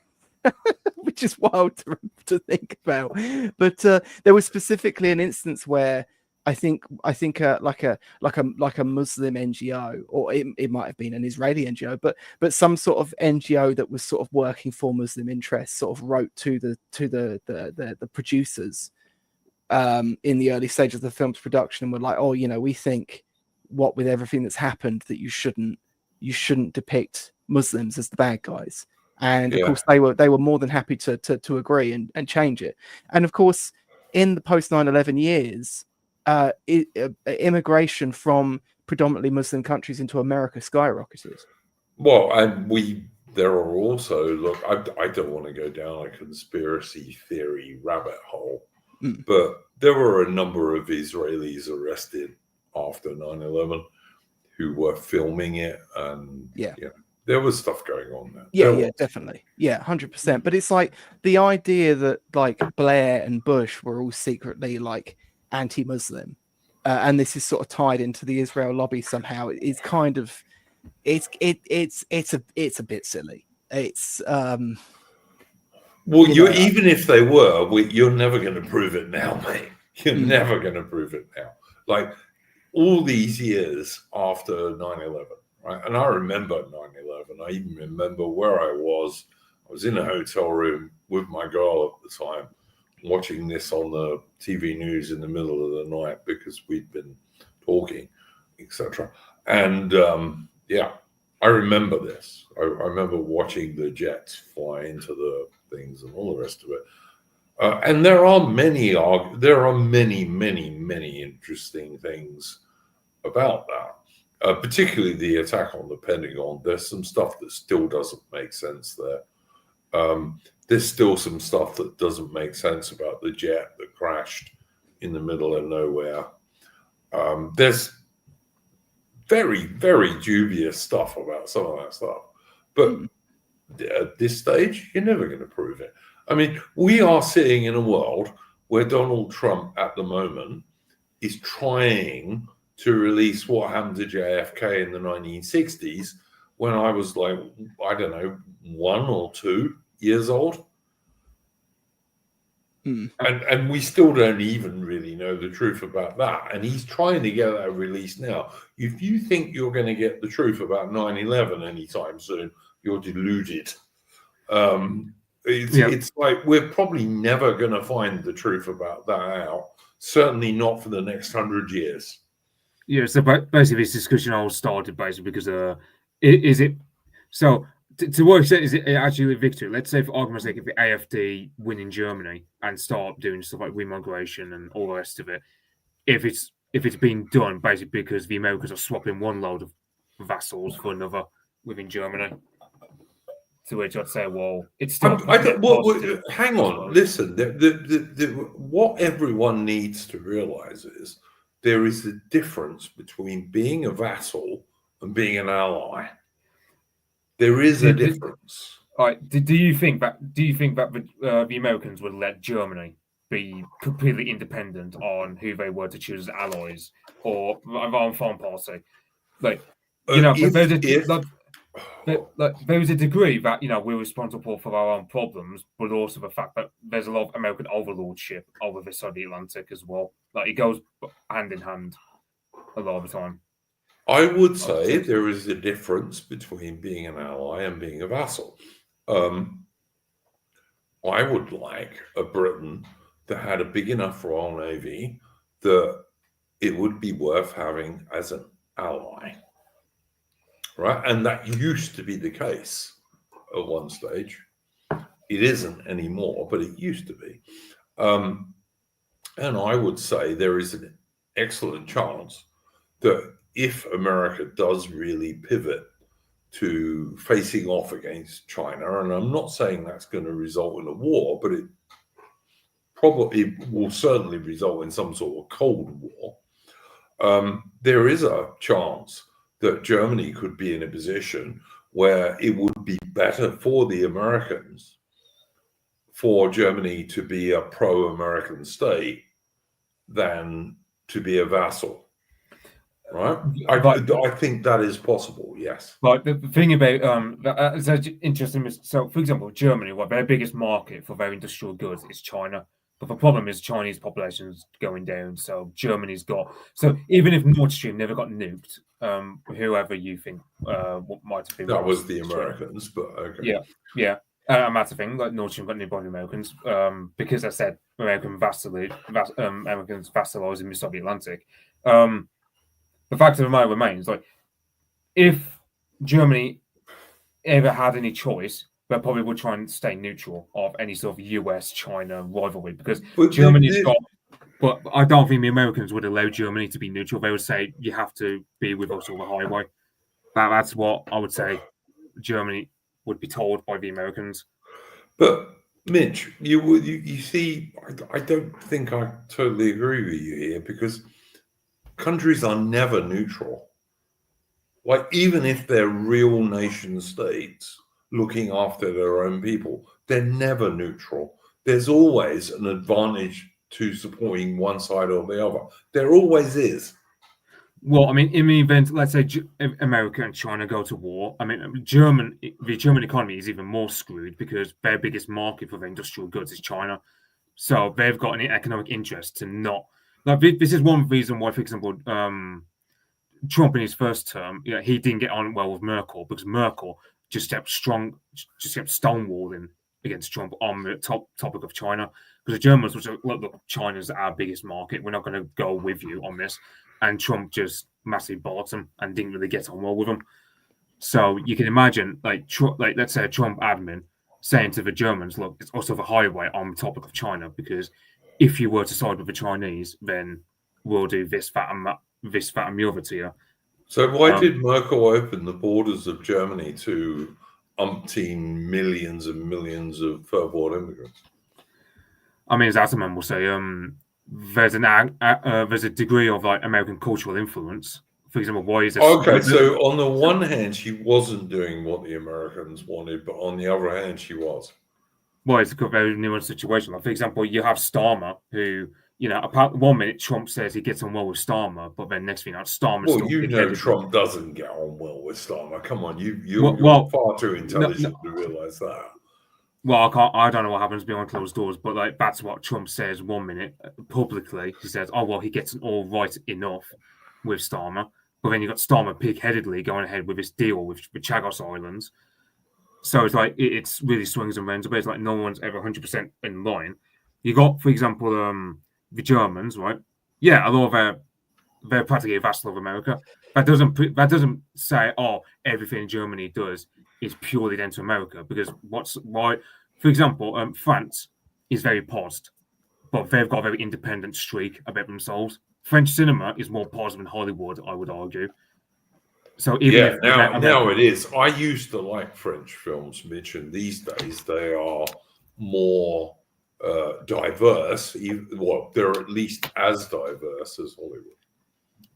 which is wild to think about. But there was specifically an instance where I think like a Muslim NGO, or it might have been an Israeli NGO, but some sort of NGO that was sort of working for Muslim interests sort of wrote to the producers in the early stages of the film's production and were like, oh, you know, we think, what with everything that's happened, that you shouldn't depict Muslims as the bad guys. And of course, they were more than happy to agree and change it. And of course, in the post 9/11 years, immigration from predominantly Muslim countries into America skyrocketed. Well, and there are also, look, I don't want to go down a conspiracy theory rabbit hole, but there were a number of Israelis arrested after 9/11 who were filming it, and there was stuff going on there. Yeah, definitely. Yeah, 100%. But it's like the idea that like Blair and Bush were all secretly like anti-Muslim, and this is sort of tied into the Israel lobby somehow. It's kind of it's a bit silly. It's well, even if they were, you're never going to prove it now, mate. You're never going to prove it now. Like all these years after 9/11, right? And I remember 9/11. I even remember where I was. I was in a hotel room with my girl at the time, watching this on the TV news in the middle of the night because we'd been talking, etc. And I remember this. I remember watching the jets fly into the things and all the rest of it. And there are many interesting things about that, particularly the attack on the Pentagon. There's some stuff that still doesn't make sense there. There's still some stuff that doesn't make sense about the jet that crashed in the middle of nowhere. There's very, very dubious stuff about some of that stuff. But at this stage, you're never going to prove it. I mean, we are sitting in a world where Donald Trump at the moment is trying to release what happened to JFK in the 1960s when I was like, I don't know, 1 or 2 years old. And we still don't even really know the truth about that. And he's trying to get that released now. If you think you're going to get the truth about 9/11 anytime soon, you're deluded. It's like we're probably never going to find the truth about that out. Certainly not for the next 100 years. Yeah, so basically this discussion all started basically because is it so to what extent is it actually a victory? Let's say, for argument's sake, if the AfD win in Germany and start doing stuff like remigration and all the rest of it, if it's being done basically because the Americans are swapping one load of vassals for another within Germany, to which I'd say, well, it's still. Hang on, listen. What everyone needs to realize is there is a difference between being a vassal and being an ally. There is a difference. All right. Do you think that the Americans would let Germany be completely independent on who they were to choose as allies or on foreign policy? Like, there's a degree that we're responsible for our own problems, but also the fact that there's a lot of American overlordship over the Southern Atlantic as well. Like, it goes hand in hand a lot of the time. I would say there is a difference between being an ally and being a vassal. I would like a Britain that had a big enough Royal Navy that it would be worth having as an ally, right? And that used to be the case at one stage. It isn't anymore, but it used to be. And I would say there is an excellent chance that if America does really pivot to facing off against China, and I'm not saying that's going to result in a war, but it probably will certainly result in some sort of Cold War, there is a chance that Germany could be in a position where it would be better for the Americans for Germany to be a pro-American state than to be a vassal. Right, I think that is possible. Yes, but the thing about that's interesting. So, for example, Germany, their biggest market for their industrial goods is China. But the problem is Chinese population is going down. So Germany's got. So even if Nord Stream never got nuked, whoever you think what might have been that was the Americans, but okay. Yeah. That's the thing. Like Nord Stream got nuked by the Americans because I said Americans vassalized in the Soviet Atlantic. The fact of the matter remains, like, if Germany ever had any choice, they probably would try and stay neutral of any sort of US-China rivalry, because Germany's got. But I don't think the Americans would allow Germany to be neutral. They would say you have to be with us on the highway. That's what I would say Germany would be told by the Americans. But Mitch, you see, I don't think I totally agree with you here, because countries are never neutral. Like, even if they're real nation states looking after their own people, they're never neutral. There's always an advantage to supporting one side or the other. There always is. Well, I mean, in the event, let's say America and China go to war, I mean, the German economy is even more screwed, because their biggest market for their industrial goods is China. So they've got an economic interest to not. Like, this is one reason why, for example, Trump in his first term, he didn't get on well with Merkel, because Merkel just kept stonewalling against Trump on the topic of China. Because the Germans were like, look, China's our biggest market. We're not going to go with you on this. And Trump just massively bollocked him and didn't really get on well with him. So you can imagine, like let's say a Trump admin saying to the Germans, look, it's also the highway on the topic of China, because if you were to side with the Chinese, then we'll do this, that, and the other to you. So why did Merkel open the borders of Germany to umpteen millions and millions of third-world immigrants? I mean, as Atterman will say, there's a degree of like American cultural influence. For example, why is this? Okay, so on the one hand, she wasn't doing what the Americans wanted, but on the other hand, she was. Well, it's a very nuanced situation. Like, for example, you have Starmer, who, apart 1 minute Trump says he gets on well with Starmer, but then next thing Starmer. Well, Trump doesn't get on well with Starmer. Come on, you're far too intelligent to realize that. Well, I don't know what happens behind closed doors, but like that's what Trump says 1 minute publicly. He says, "Oh well, he gets an all right enough with Starmer," but then you got Starmer pig-headedly going ahead with this deal with Chagos Islands. So it's like it's really swings and roundabouts. It's like no one's ever 100% in line. You got, for example, the Germans, right? Yeah, a lot of they're practically a vassal of America. That doesn't say, oh, everything Germany does is purely down to America, because for example, France is very paused, but they've got a very independent streak about themselves. French cinema is more paused than Hollywood, I would argue. So even now it is. I used to like French films, Mitch, and these days they are more diverse. They're at least as diverse as Hollywood.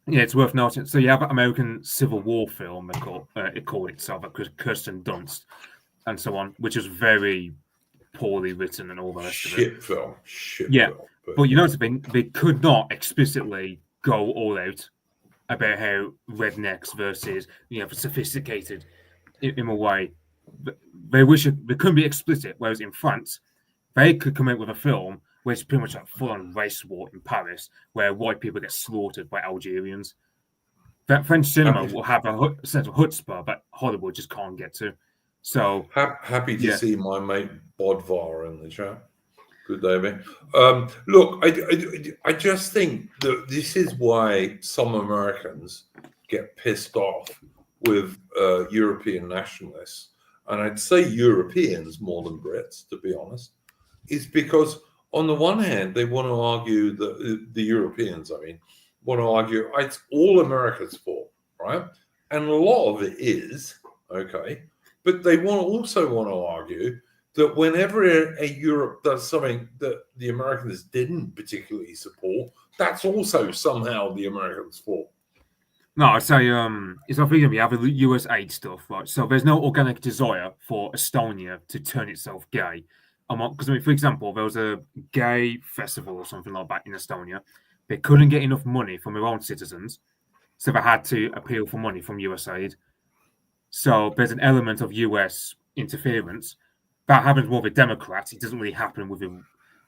Yeah, it's worth noting. So you have an American Civil War film, it called itself, Kirsten Dunst, and so on, which is very poorly written and all the rest of it. Shit yeah, film. But you notice they could not explicitly go all out about how rednecks versus sophisticated in a way. They couldn't be explicit. Whereas in France, they could come out with a film where it's pretty much like full-on race war in Paris, where white people get slaughtered by Algerians. That French cinema will have a sense of chutzpah, but Hollywood just can't get to. So happy to see my mate Bodvar in the chat. Good day, mate. Look, I just think that this is why some Americans get pissed off with European nationalists, and I'd say Europeans more than Brits, to be honest, is because on the one hand, they want to argue that the Europeans, want to argue it's all America's fault, right? And a lot of it is, okay, but they also want to argue that whenever a Europe does something that the Americans didn't particularly support, that's also somehow the Americans' fault. No, I'd say it's not thinking we have the US aid stuff, right? So there's no organic desire for Estonia to turn itself gay. Because, for example, there was a gay festival or something like that in Estonia. They couldn't get enough money from their own citizens, so they had to appeal for money from US aid. So there's an element of US interference. That happens more with Democrats. It doesn't really happen with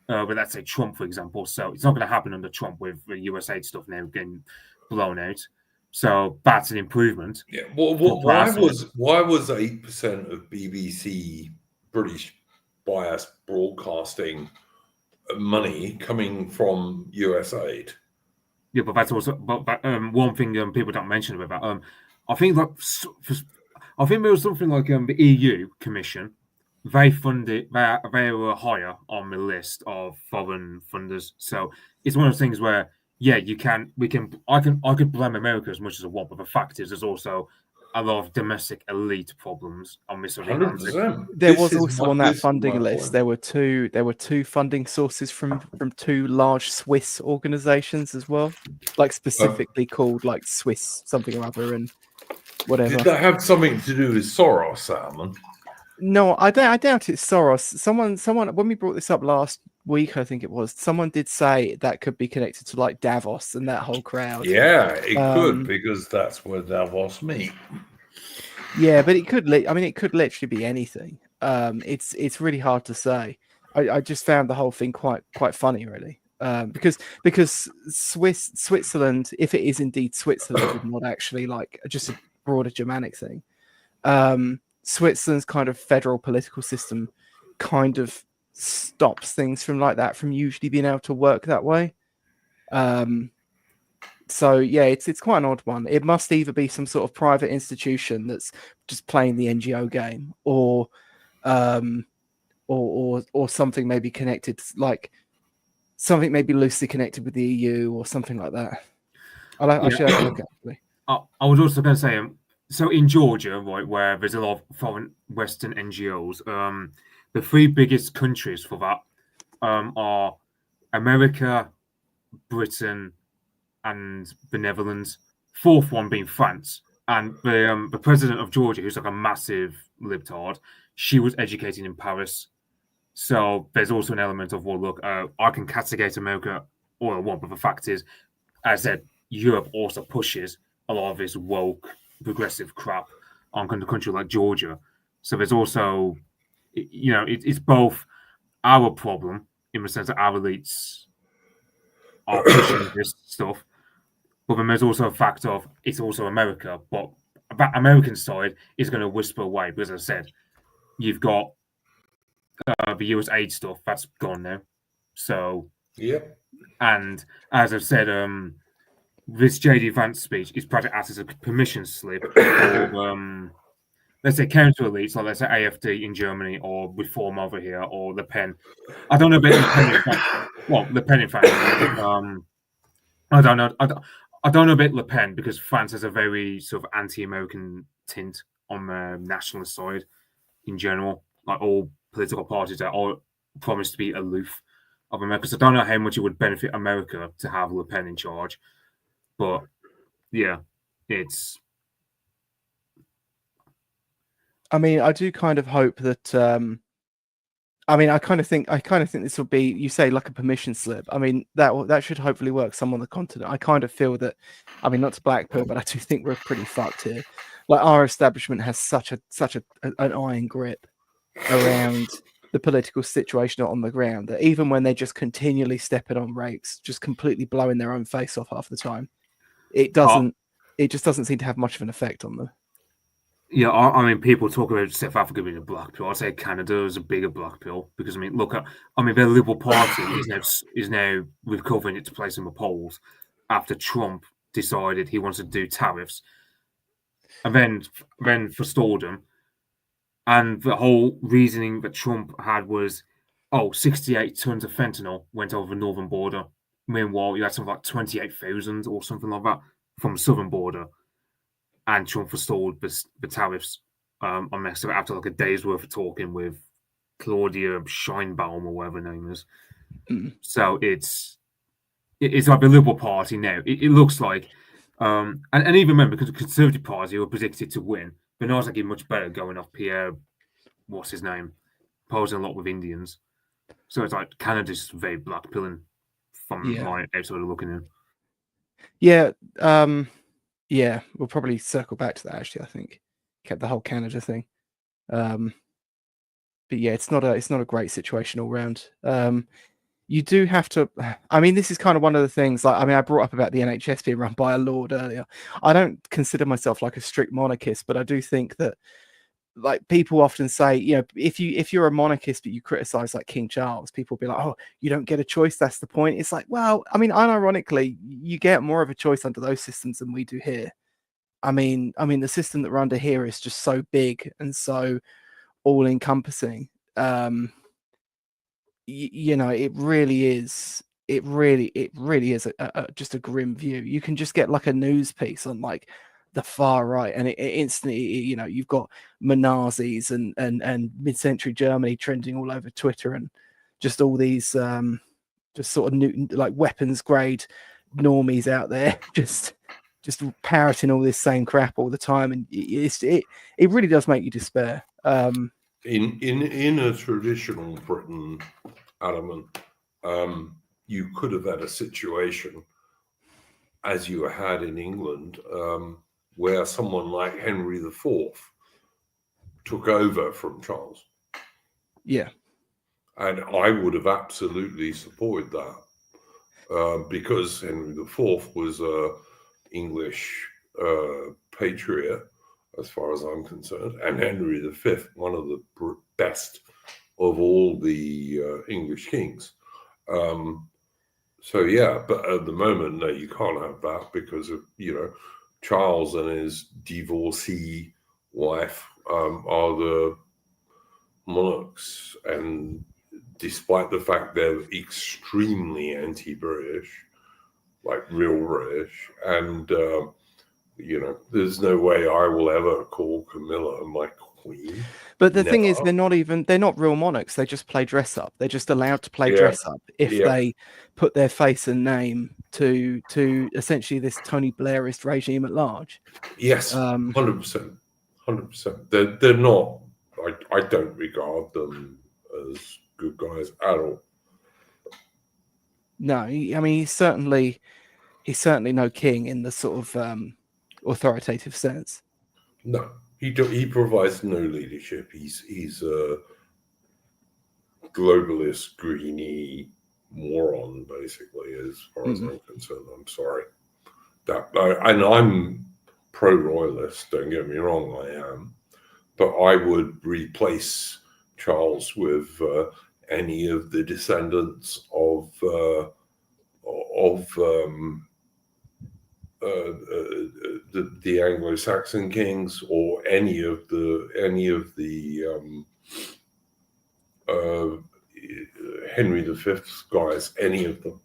let's say, Trump, for example. So it's not going to happen under Trump with the US aid stuff now getting blown out. So that's an improvement. Yeah. Well, why was 8% of BBC British bias broadcasting money coming from US aid? Yeah, but that's also one thing people don't mention about that. I think that I think there was something like the EU Commission. They funded. They were higher on the list of foreign funders. So it's one of those things where, yeah, you can. We can. I could blame America as much as I want, but the fact is, there's also a lot of domestic elite problems on this sort of England. 100%. There was also on that this is funding my list. point. There were two funding sources from two large Swiss organizations as well, like specifically called like Swiss something or other and whatever. Did that have something to do with Soros, Salmon? No, I doubt it's Soros. Someone when we brought this up last week, I think it was, someone did say that could be connected to like Davos and that whole crowd. Yeah, it could, because that's where Davos meet. Yeah, but it could. I mean, it could literally be anything. It's really hard to say. I just found the whole thing quite funny, really, because Switzerland, if it is indeed Switzerland and not actually like just a broader Germanic thing, Switzerland's kind of federal political system kind of stops things from usually being able to work that way. So yeah, it's quite an odd one. It must either be some sort of private institution that's just playing the NGO game, or something maybe connected, like something maybe loosely connected with the EU or something like that. I should have a look actually. I was also going to say, so in Georgia, right, where there's a lot of foreign Western NGOs, the three biggest countries for that are America, Britain, and the Netherlands. Fourth one being France. And the president of Georgia, who's like a massive libtard, she was educated in Paris. So there's also an element of, well, look, I can castigate America all I want, but the fact is, as I said, Europe also pushes a lot of this woke, progressive crap on a country like Georgia. So there's also, it's both our problem in the sense that our elites are pushing this stuff, but then there's also a fact of it's also America. But that American side is going to whisper away because, as I said, you've got the US aid stuff that's gone now. So yeah, and as I've said, this JD Vance speech is practically acts as a permission slip for let's say counter elites, like let's say AFD in Germany or Reform over here or Le Pen. I don't know about Le Pen. In fact, well, Le Pen in fact. I don't know. I don't know about Le Pen because France has a very sort of anti-American tint on the nationalist side in general. Like all political parties that all promise to be aloof of America. So I don't know how much it would benefit America to have Le Pen in charge. But yeah, it's. I mean, I do kind of hope that. I mean, I kind of think this will be, you say, like a permission slip. I mean, that should hopefully work some on the continent. I kind of feel that, I mean, not to blackpill, but I do think we're pretty fucked here. Like our establishment has such an iron grip around the political situation on the ground that even when they're just continually stepping on brakes, just completely blowing their own face off half the time, it just doesn't seem to have much of an effect on them. Yeah, I mean, people talk about South Africa being a black pill. I'd say Canada is a bigger black pill because I mean, look, I mean, the Liberal Party is now recovering its place in the polls after Trump decided he wants to do tariffs, and then forestalled them. And the whole reasoning that Trump had was, 68 tons of fentanyl went over the northern border. Meanwhile, you had something like 28,000 or something like that from the southern border. And Trump forestalled the tariffs on Mexico after like a day's worth of talking with Claudia Scheinbaum or whatever her name is. So it's like the Liberal Party now. It looks like, and even remember, because the Conservative Party were predicted to win, but not like much better going off Pierre, what's his name, posing a lot with Indians. So it's like Canada's very black pilling from my outside of looking in. Yeah. Yeah, we'll probably circle back to that. Actually, I think kept the whole Canada thing, but yeah, it's not a great situation all round. You do have to. I mean, this is kind of one of the things. Like, I mean, I brought up about the NHS being run by a lord earlier. I don't consider myself like a strict monarchist, but I do think that, like, people often say, you know, if you're a monarchist but you criticize like King Charles, people will be like, oh, you don't get a choice, that's the point. It's like, well, I mean, unironically, you get more of a choice under those systems than we do here. I mean, the system that we're under here is just so big and so all-encompassing. You know, it really is. It really is just a grim view. You can just get like a news piece on like the far right, and it instantly, you know, you've got Nazis and mid-century Germany trending all over Twitter, and just all these just sort of new, like weapons grade normies out there, just parroting all this same crap all the time, and it really does make you despair. In a traditional Britain, Adam, you could have had a situation, as you had in England, where someone like Henry IV took over from Charles. Yeah. And I would have absolutely supported that, because Henry IV was an English patriot, as far as I'm concerned, and Henry V, one of the best of all the English kings. So yeah, but at the moment, no, you can't have that because of, you know, Charles and his divorcee wife are the monarchs, and despite the fact they're extremely anti-British, like real British, and you know, there's no way I will ever call Camilla my queen. But the thing is, they're not real monarchs. They just play dress up. They're just allowed to play dress up if they put their face and name to essentially this Tony Blairist regime at large. Yes, 100%. They're not. I don't regard them as good guys at all. No, I mean he's certainly no king in the sort of authoritative sense. No, he provides no leadership. He's a globalist, greeny moron, basically, as far as I'm concerned. I'm sorry. And I'm pro-royalist, don't get me wrong, I am. But I would replace Charles with any of the descendants of the Anglo-Saxon kings, or any of the Henry V's guys, any of them.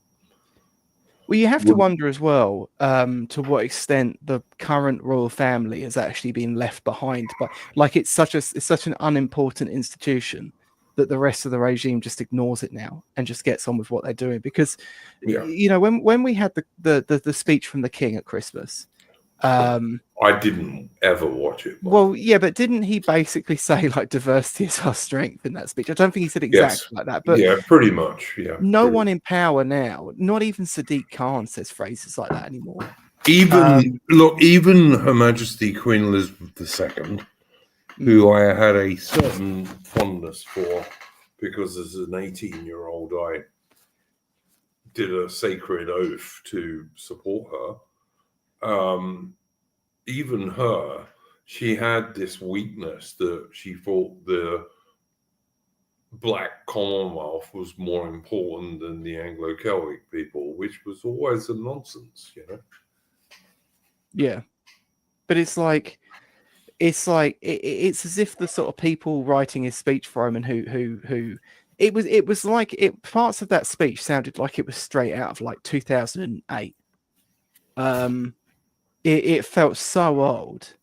Well, you have to wonder as well to what extent the current royal family has actually been left behind, but like it's such an unimportant institution that the rest of the regime just ignores it now and just gets on with what they're doing. Because you know, when we had the speech from the king at Christmas, I didn't ever watch it. Well, yeah, but didn't he basically say like diversity is our strength in that speech? I don't think he said exactly like that, but yeah, pretty much. Yeah, no one in power now, not even Sadiq Khan, says phrases like that anymore. Even even Her Majesty Queen Elizabeth II, who I had a certain fondness for, because as an 18-year-old I did a sacred oath to support her. Even her, she had this weakness that she thought the Black Commonwealth was more important than the Anglo-Celtic people, which was always a nonsense, you know. Yeah, but it's as if the sort of people writing his speech for him and who it was like parts of that speech sounded like it was straight out of like 2008. It felt so old.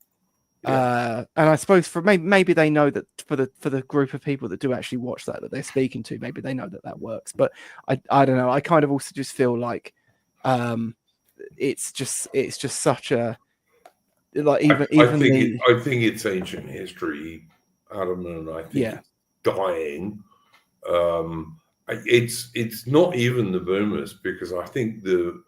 And I suppose for maybe they know that for the group of people that do actually watch that they're speaking to, maybe they know that works. But I don't know. I kind of also just feel like it's just such a like I think it's ancient history, Adam, and I think it's dying. It's not even the boomers, because I think the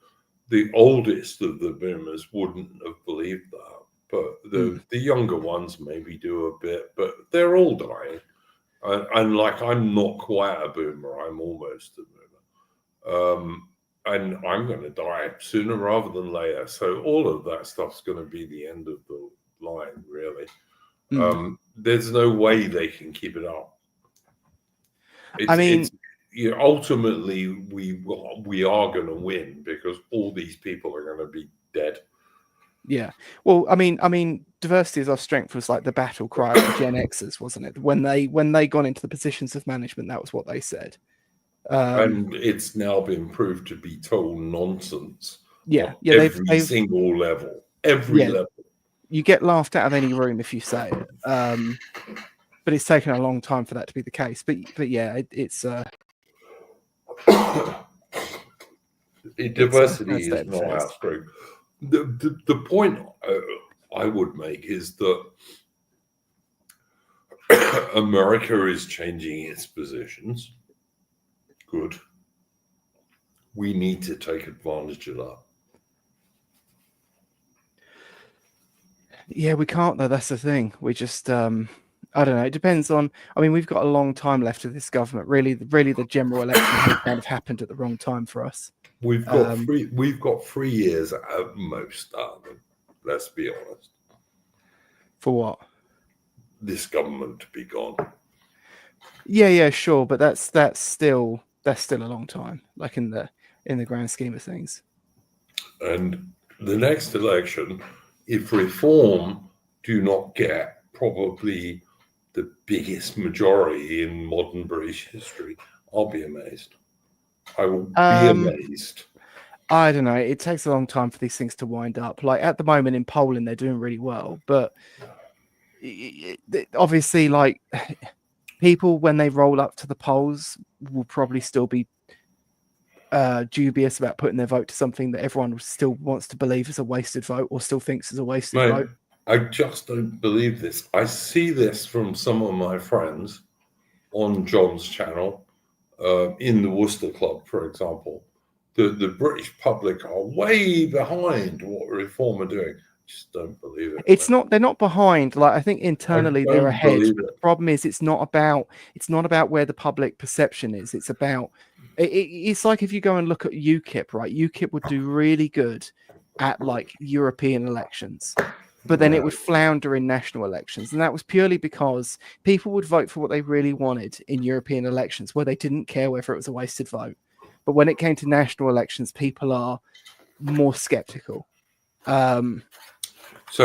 oldest of the boomers wouldn't have believed that, but the younger ones maybe do a bit, but they're all dying. And like, I'm not quite a boomer, I'm almost a boomer. And I'm going to die sooner rather than later. So all of that stuff's going to be the end of the line, really. There's no way they can keep it up. Ultimately, we are going to win, because all these people are going to be dead. Yeah. Well, I mean, diversity is our strength was like the battle cry of the Gen Xers, wasn't it? When they got into the positions of management, that was what they said. And it's now been proved to be total nonsense. Yeah, On yeah. every single level, every level. You get laughed out of any room if you say it. But it's taken a long time for that to be the case. But yeah, it's diversity is not our strength. The point I would make is that America is changing its positions. Good. We need to take advantage of that. Yeah, we can't though. That's the thing. We just I don't know. It depends on. I mean, we've got a long time left of this government. Really, the general election has kind of happened at the wrong time for us. We've got 3 years at most. Let's be honest. For what? This government to be gone. Yeah, sure, but that's still a long time. Like in the grand scheme of things. And the next election, if Reform do not get probably the biggest majority in modern British history, I'll be amazed. I will be amazed. I don't know. It takes a long time for these things to wind up. Like at the moment in Poland, they're doing really well, but obviously, like people when they roll up to the polls will probably still be dubious about putting their vote to something that everyone still wants to believe is a wasted vote or still thinks is a wasted vote. I just don't believe this. I see this from some of my friends on John's channel, in the Worcester Club, for example. The British public are way behind what Reform are doing. Just don't believe it. They're not behind. Like I think internally they're ahead. But the problem is it's not about where the public perception is. It's about it's like if you go and look at UKIP, right? UKIP would do really good at like European elections, but then it would flounder in national elections. And that was purely because people would vote for what they really wanted in European elections, where they didn't care whether it was a wasted vote. But when it came to national elections, people are more skeptical. So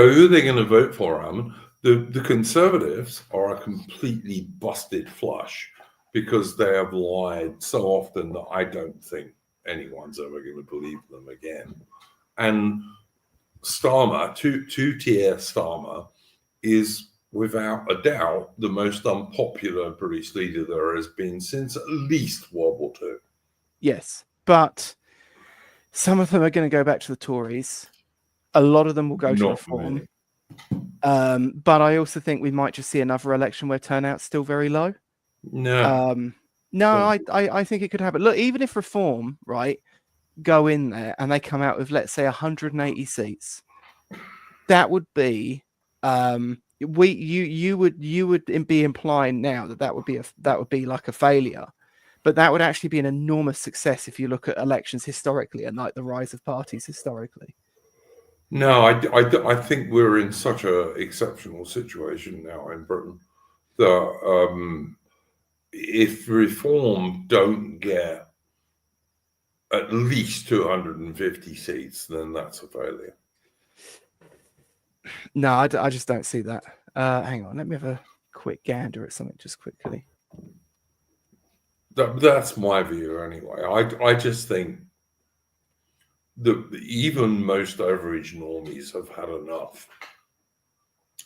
who are they going to vote for, Ammon? The Conservatives are a completely busted flush because they have lied so often that I don't think anyone's ever going to believe them again. And Starmer, two-tier Starmer, is without a doubt the most unpopular British leader there has been since at least World War II. Yes, but some of them are going to go back to the Tories. A lot of them will go to Reform. But I also think we might just see another election where turnout's still very low. No. I think it could happen. Look, even if Reform, right, go in there and they come out with, let's say, 180 seats, that would be you would be implying now that would be like a failure. But that would actually be an enormous success if you look at elections historically and like the rise of parties historically. No, I think we're in such an exceptional situation now in Britain that if Reform don't get at least 250 seats, then that's a failure. No, I just don't see that. Hang on, let me have a quick gander at something just quickly. That's my view anyway. I just think that even most average normies have had enough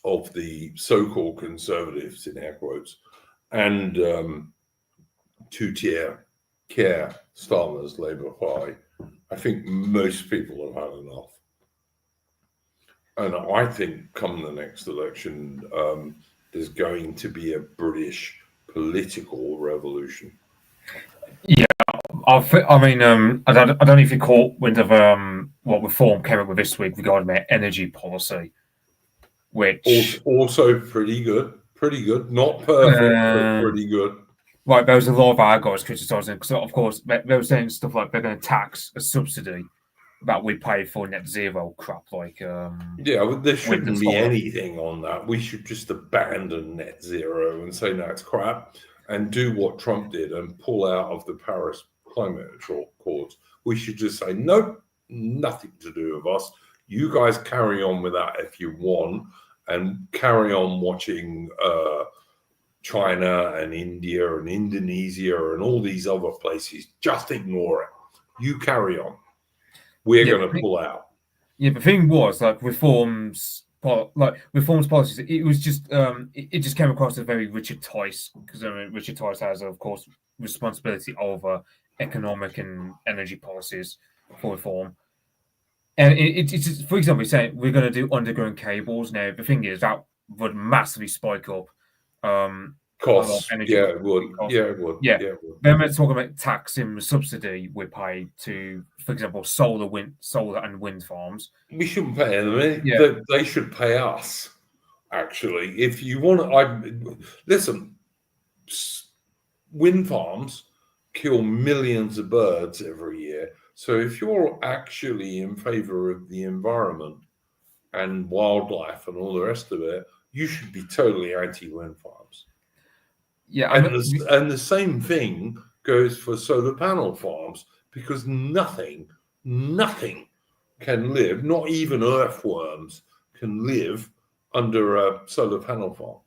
of the so-called conservatives, in air quotes, and two-tier care Starmer's Labour Party. I think most people have had enough. And I think come the next election, there's going to be a British political revolution. Yeah, I mean, I don't know if you caught wind of what Reform came up with this week regarding their energy policy, which also pretty good, not perfect, but pretty good. Right, there was a lot of our guys criticising because, of course, they were saying stuff like they're going to tax a subsidy that we pay for net zero crap. Like, yeah, there shouldn't be anything on that. We should just abandon net zero and say no, it's crap, and do what Trump did and pull out of the Paris climate accords. We should just say nope, nothing to do with us. You guys carry on with that if you want, and carry on watching China and India and Indonesia and all these other places. Just ignore it. You carry on. We're going to pull out. Yeah, the thing was, like, reforms policies. It was just it just came across as very Richard Tice, because Richard Tice has, of course, responsibility over economic and energy policies for reform. And it's just, for example, saying we're going to do underground cables. Now, the thing is that would massively spike up costs. Energy. Yeah, it would. Yeah, it would. Yeah. Yeah, it would. Then we're talking about tax and subsidy we pay to, for example, solar and wind farms. We shouldn't pay them. They should pay us. Actually, if you want, listen. Wind farms kill millions of birds every year. So if you're actually in favor of the environment and wildlife and all the rest of it, you should be totally anti-wind farms. Yeah, and the same thing goes for solar panel farms, because nothing can live, not even earthworms can live under a solar panel farm.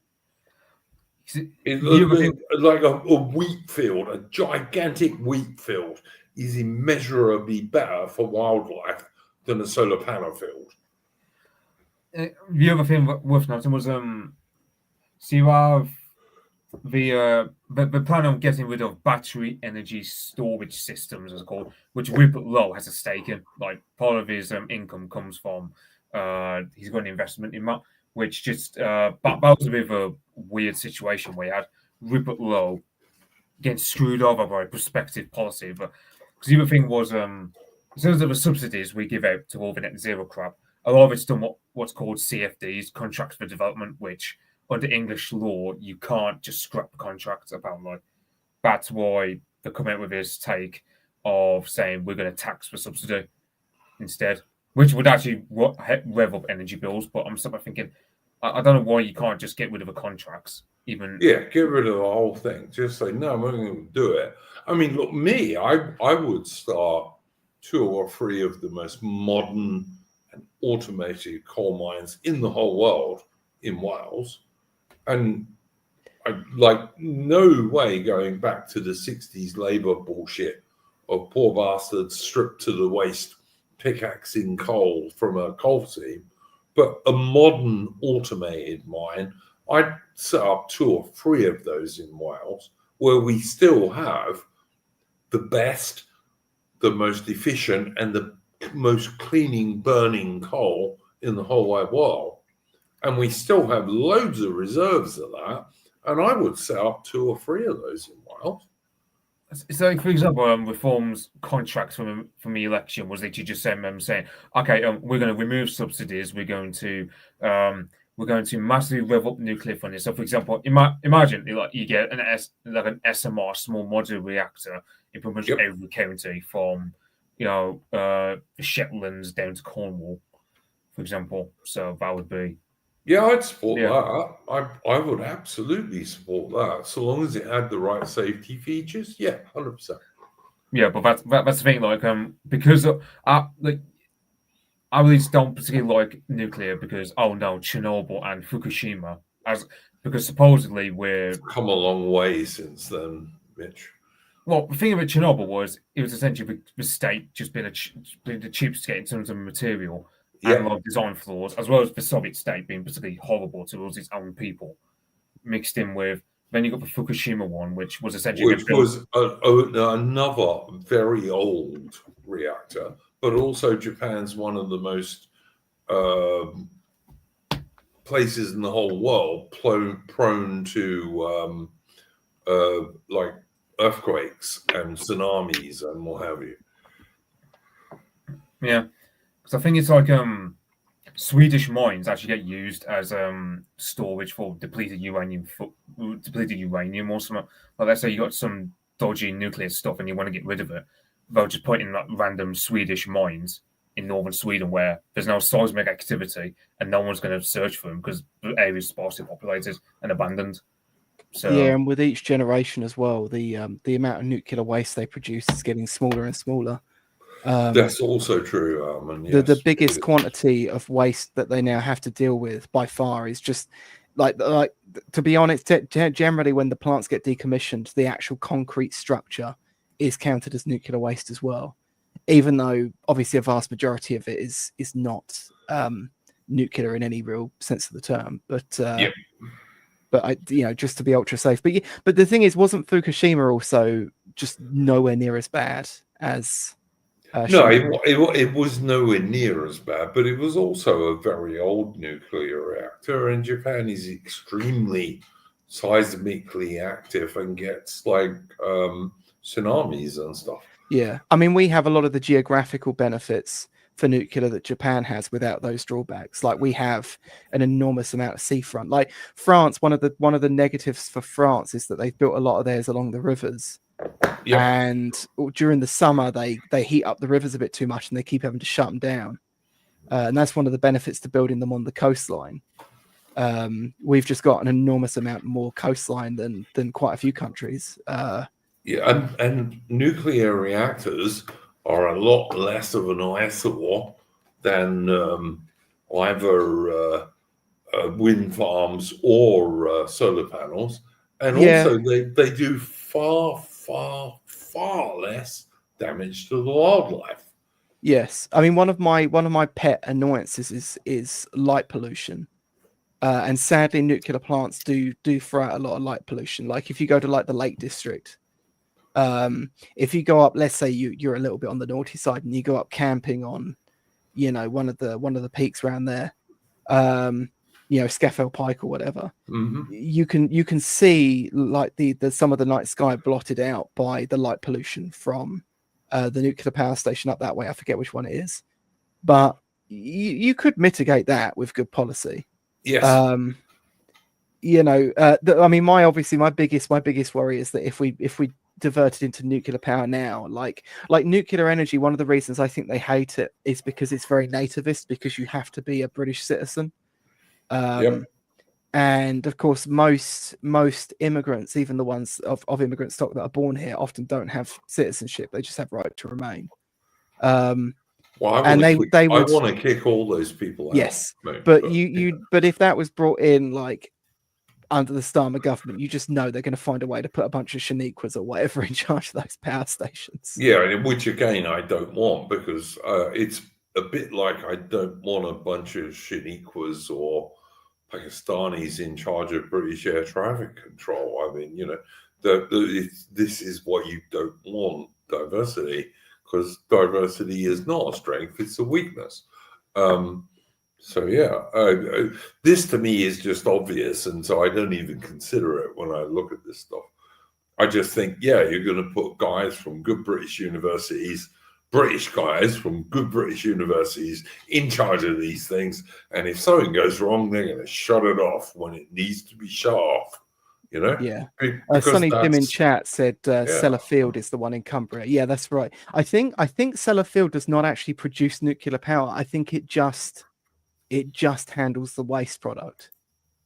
Like a wheat field, a gigantic wheat field, is immeasurably better for wildlife than a solar panel field. The other thing worth noting was so you have the plan on getting rid of battery energy storage systems, as called, which Rupert Lowe has a stake in. Like, part of his income comes from he's got an investment in that, which just that was a bit of a weird situation where you had Rupert Lowe getting screwed over by prospective policy. But because the other thing was, in terms of the subsidies we give out to all the net zero crap, a lot of it's done what's called CFDs, contracts for development, which under English law you can't just scrap the contracts. Apparently, that's why they come out with this take of saying we're going to tax for subsidy instead, which would actually rev up energy bills. But I'm sort of thinking, I don't know why you can't just get rid of the contracts. Get rid of the whole thing. Just say, no, I'm not going to do it. I mean, look, I would start 2 or 3 of the most modern and automated coal mines in the whole world in Wales. And I like no way going back to the 60s Labour bullshit of poor bastards stripped to the waist, pickaxing coal from a coal seam. But a modern automated mine, I'd set up 2 or 3 of those in Wales, where we still have the best, the most efficient, and the most cleaning, burning coal in the whole wide world. And we still have loads of reserves of that. And I would set up 2 or 3 of those in Wales. So, for example, Reform's contracts from the election was literally just saying, okay, we're going to remove subsidies. We're going to massively rev up nuclear funding. So, for example, imagine like you get an SMR, small modular reactor, in pretty much every county, from the Shetlands down to Cornwall, for example. So that would be. Yeah, I'd support that. I would absolutely support that, so long as it had the right safety features. Yeah, 100%. Yeah, but that's the thing. Like, because I really don't particularly like nuclear because Chernobyl and Fukushima, because supposedly we've come a long way since then, Mitch. Well, the thing about Chernobyl was it was essentially the state just being the cheapskate in terms of material. And a lot of design flaws, as well as the Soviet state being particularly horrible towards its own people, mixed in with. Then you got the Fukushima one, which was essentially another very old reactor, but also Japan's one of the most places in the whole world prone to like earthquakes and tsunamis and what have you. Yeah. I think it's like Swedish mines actually get used as storage for depleted uranium or something. Like, let's say you got some dodgy nuclear stuff and you want to get rid of it, they'll just put in like random Swedish mines in northern Sweden where there's no seismic activity and no one's going to search for them because the area is sparsely populated and abandoned. So yeah, and with each generation as well, the amount of nuclear waste they produce is getting smaller and smaller. That's also true, Armin. Yes, the biggest quantity of waste that they now have to deal with by far is just like to be honest, generally when the plants get decommissioned, the actual concrete structure is counted as nuclear waste as well, even though obviously a vast majority of it is not nuclear in any real sense of the term. But I, just to be ultra safe. But the thing is, wasn't Fukushima also just nowhere near as bad as? No, it was nowhere near as bad, but it was also a very old nuclear reactor, and Japan is extremely seismically active and gets like tsunamis and stuff. Yeah, I mean, we have a lot of the geographical benefits for nuclear that Japan has without those drawbacks. Like we have an enormous amount of seafront. Like France, one of the negatives for France is that they've built a lot of theirs along the rivers. Yep. And during the summer, they heat up the rivers a bit too much, and they keep having to shut them down. And that's one of the benefits to building them on the coastline. We've just got an enormous amount more coastline than quite a few countries. And nuclear reactors are a lot less of an eyesore than either wind farms or solar panels. And also they do far less damage to the wildlife. Yes. I mean, one of my pet annoyances is light pollution. And sadly, nuclear plants do throw out a lot of light pollution. Like if you go to like the Lake District, if you go up, let's say you're a little bit on the naughty side and you go up camping on, one of the peaks around there, Scafell Pike or whatever, you can see like the some of the night sky blotted out by the light pollution from the nuclear power station up that way. I forget which one it is, but you could mitigate that with good policy. Yes. I mean, my biggest worry is that if we diverted into nuclear power now, like nuclear energy, one of the reasons I think they hate it is because it's very nativist, because you have to be a British citizen. And of course, most immigrants, even the ones of immigrant stock that are born here, often don't have citizenship. They just have right to remain. Well, I want to kick all those people out. Yes, but if that was brought in like under the Starmer government, you just know they're going to find a way to put a bunch of Shaniquas or whatever in charge of those power stations. Yeah, which again I don't want, because it's a bit like I don't want a bunch of Shaniquas or Pakistanis in charge of British air traffic control. I mean, this is what you don't want, diversity, because diversity is not a strength, it's a weakness. This to me is just obvious, and so I don't even consider it when I look at this stuff. I just think, you're going to put guys from good British universities, British guys from good British universities in charge of these things, and if something goes wrong, they're going to shut it off when it needs to be shut off. Yeah. Sonny Jim in chat said Sellafield is the one in Cumbria. Yeah, that's right. I think Sellafield does not actually produce nuclear power. I think it just handles the waste product.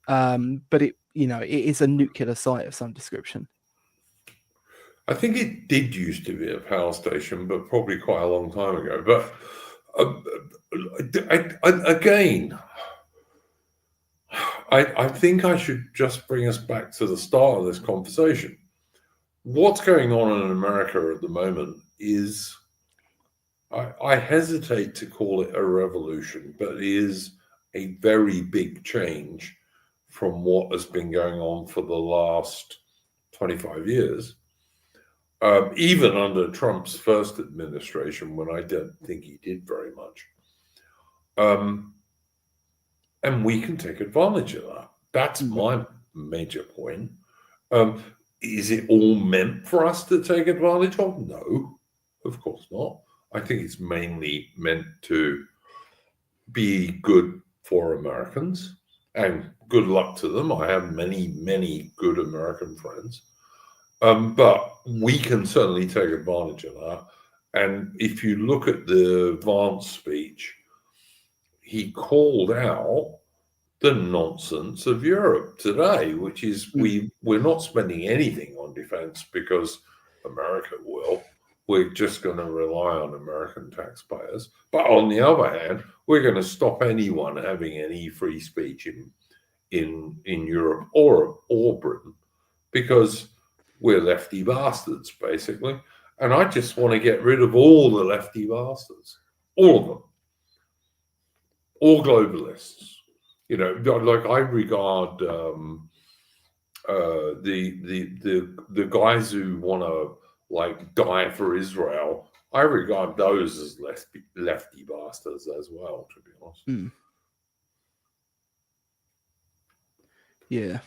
But it is a nuclear site of some description. I think it did used to be a power station, but probably quite a long time ago. But I think I should just bring us back to the start of this conversation. What's going on in America at the moment is, I hesitate to call it a revolution, but it is a very big change from what has been going on for the last 25 years. Even under Trump's first administration, when I don't think he did very much. And we can take advantage of that. That's my major point. Is it all meant for us to take advantage of? No, of course not. I think it's mainly meant to be good for Americans, and good luck to them. I have many good American friends. But we can certainly take advantage of that. And if you look at the Vance speech, he called out the nonsense of Europe today, which is we're not spending anything on defense because America will. we're just going to rely on American taxpayers. But on the other hand, we're going to stop anyone having any free speech in Europe or Britain, because we're lefty bastards, basically. And I just want to get rid of all the lefty bastards, all of them, all globalists. You know, like I regard the guys who want to like die for Israel. I regard those as lefty bastards as well, to be honest. Yeah.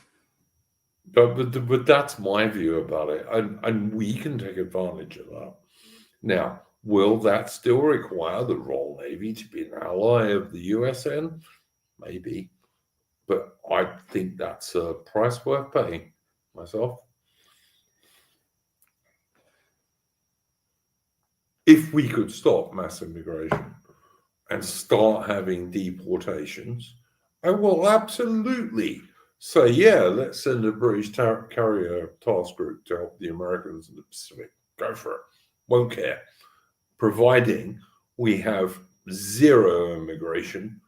But that's my view about it, and we can take advantage of that. Now, will that still require the Royal Navy to be an ally of the USN? Maybe, but I think that's a price worth paying myself. If we could stop mass immigration and start having deportations, I will absolutely say, yeah, let's send a British carrier task group to help the Americans in the Pacific. Go for it. Won't care. Providing we have zero immigration,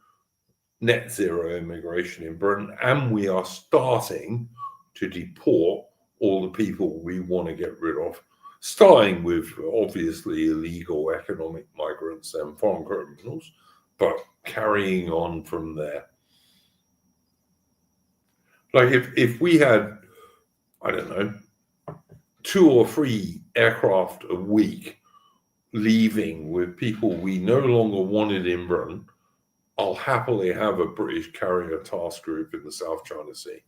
net zero immigration in Britain, and we are starting to deport all the people we want to get rid of, starting with obviously illegal economic migrants and foreign criminals, but carrying on from there. Like if we had, I don't know, 2 or 3 aircraft a week leaving with people we no longer wanted in Britain, I'll happily have a British carrier task group in the South China Sea.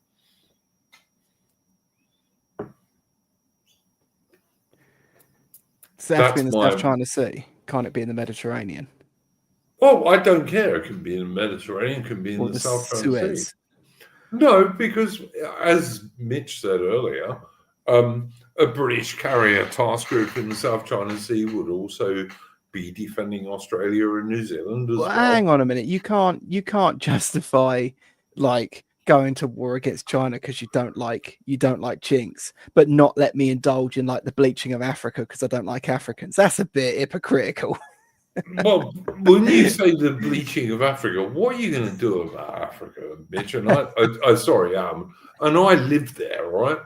So that's in the South China Sea. Can't it be in the Mediterranean? Well, I don't care. It can be in the Mediterranean, it can be in the South China Sea. No, because as Mitch said earlier, a British carrier task group in the South China Sea would also be defending Australia and New Zealand as well. Hang on a minute. You can't justify like going to war against China because you don't like chinks, but not let me indulge in like the bleaching of Africa because I don't like Africans. That's a bit hypocritical. Well, when you say the bleaching of Africa, what are you going to do about Africa, Mitch? And and I lived there, right?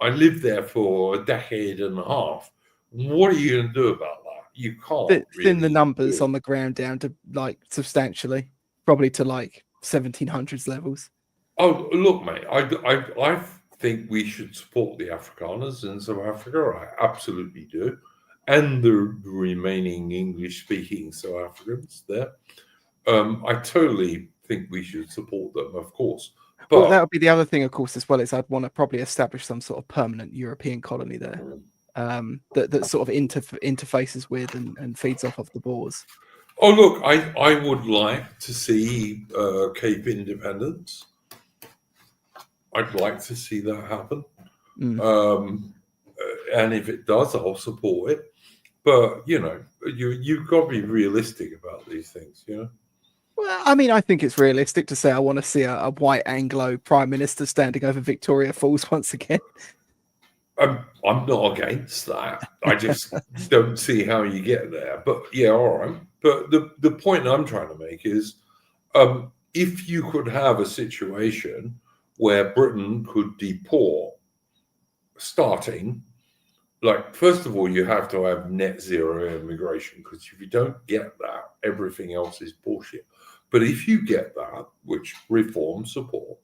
I lived there for a decade and a half. What are you going to do about that? You can't thin the numbers on the ground down to like substantially, probably to like 1700s levels. Oh, look, mate, I think we should support the Afrikaners in South Africa. I absolutely do. And the remaining English-speaking South Africans there. I totally think we should support them, of course. But well, that would be the other thing, of course, as well, is I'd want to probably establish some sort of permanent European colony there that sort of interfaces with and feeds off of the Boers. Oh, look, I would like to see Cape independence. I'd like to see that happen. And if it does, I'll support it. But, you know, you've got to be realistic about these things, you know? Well, I mean, I think it's realistic to say I want to see a white Anglo prime minister standing over Victoria Falls once again. I'm not against that. I just don't see how you get there. But, yeah, all right. But the point I'm trying to make is if you could have a situation where Britain could deport starting, like, first of all, you have to have net zero immigration, because if you don't get that, everything else is bullshit. But if you get that, which reform support,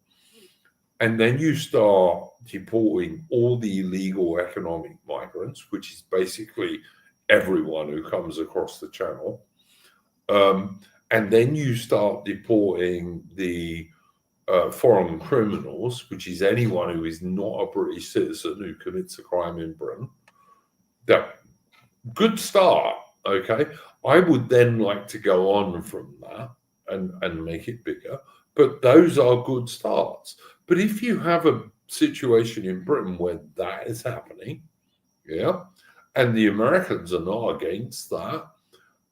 and then you start deporting all the illegal economic migrants, which is basically everyone who comes across the channel, and then you start deporting the foreign criminals, which is anyone who is not a British citizen who commits a crime in Britain. That good start, okay? I would then like to go on from that and make it bigger, but those are good starts. But if you have a situation in Britain where that is happening, yeah, and the Americans are not against that,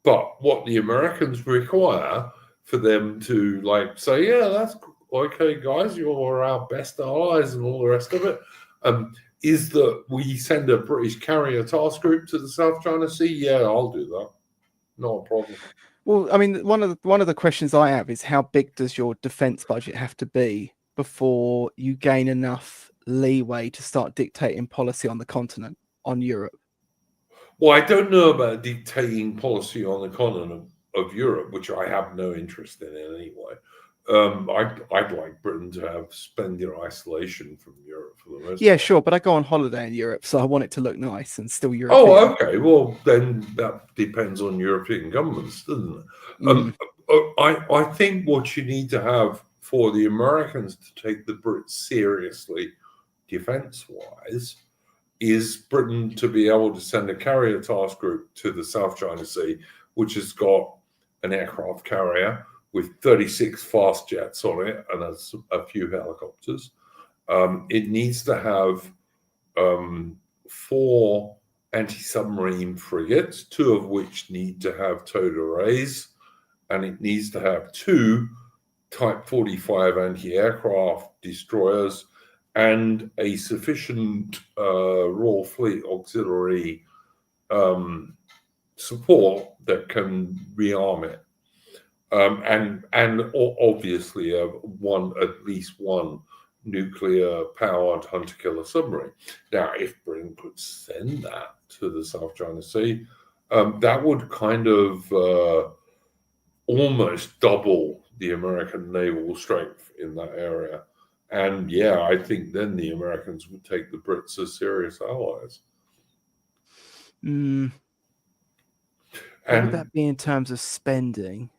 but what the Americans require for them to like say, yeah, that's okay, guys, you're our best allies and all the rest of it, is that we send a British carrier task group to the South China Sea. Yeah, I'll do that. Not a problem. Well, I mean, one of the questions I have is how big does your defense budget have to be before you gain enough leeway to start dictating policy on the continent, on Europe? Well, I don't know about dictating policy on the continent of Europe, which I have no interest in anyway. I'd like Britain to have splendid isolation from Europe for the most Yeah, part. sure, but I go on holiday in Europe, so I want it to look nice and still European. Oh, okay. Well, then that depends on European governments, doesn't it? I think what you need to have for the Americans to take the Brits seriously, defense-wise, is Britain to be able to send a carrier task group to the South China Sea, which has got an aircraft carrier with 36 fast jets on it and a few helicopters. It needs to have 4 anti-submarine frigates, 2 of which need to have towed arrays, and it needs to have 2 Type 45 anti-aircraft destroyers and a sufficient Royal Fleet auxiliary support that can rearm it. And obviously at least one nuclear-powered hunter-killer submarine. Now, if Britain could send that to the South China Sea, that would kind of almost double the American naval strength in that area. And yeah, I think then the Americans would take the Brits as serious allies. What would that be in terms of spending?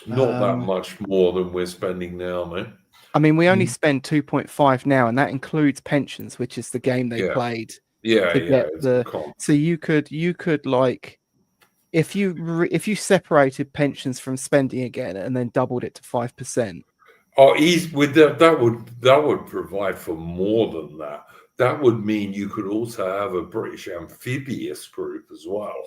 Not that much more than we're spending now, mate. I mean, we only spend 2.5 now, and that includes pensions, which is the game they played. So you could like, if you separated pensions from spending again and then doubled it to 5%. Oh, that would provide for more than that. That would mean you could also have a British amphibious group as well.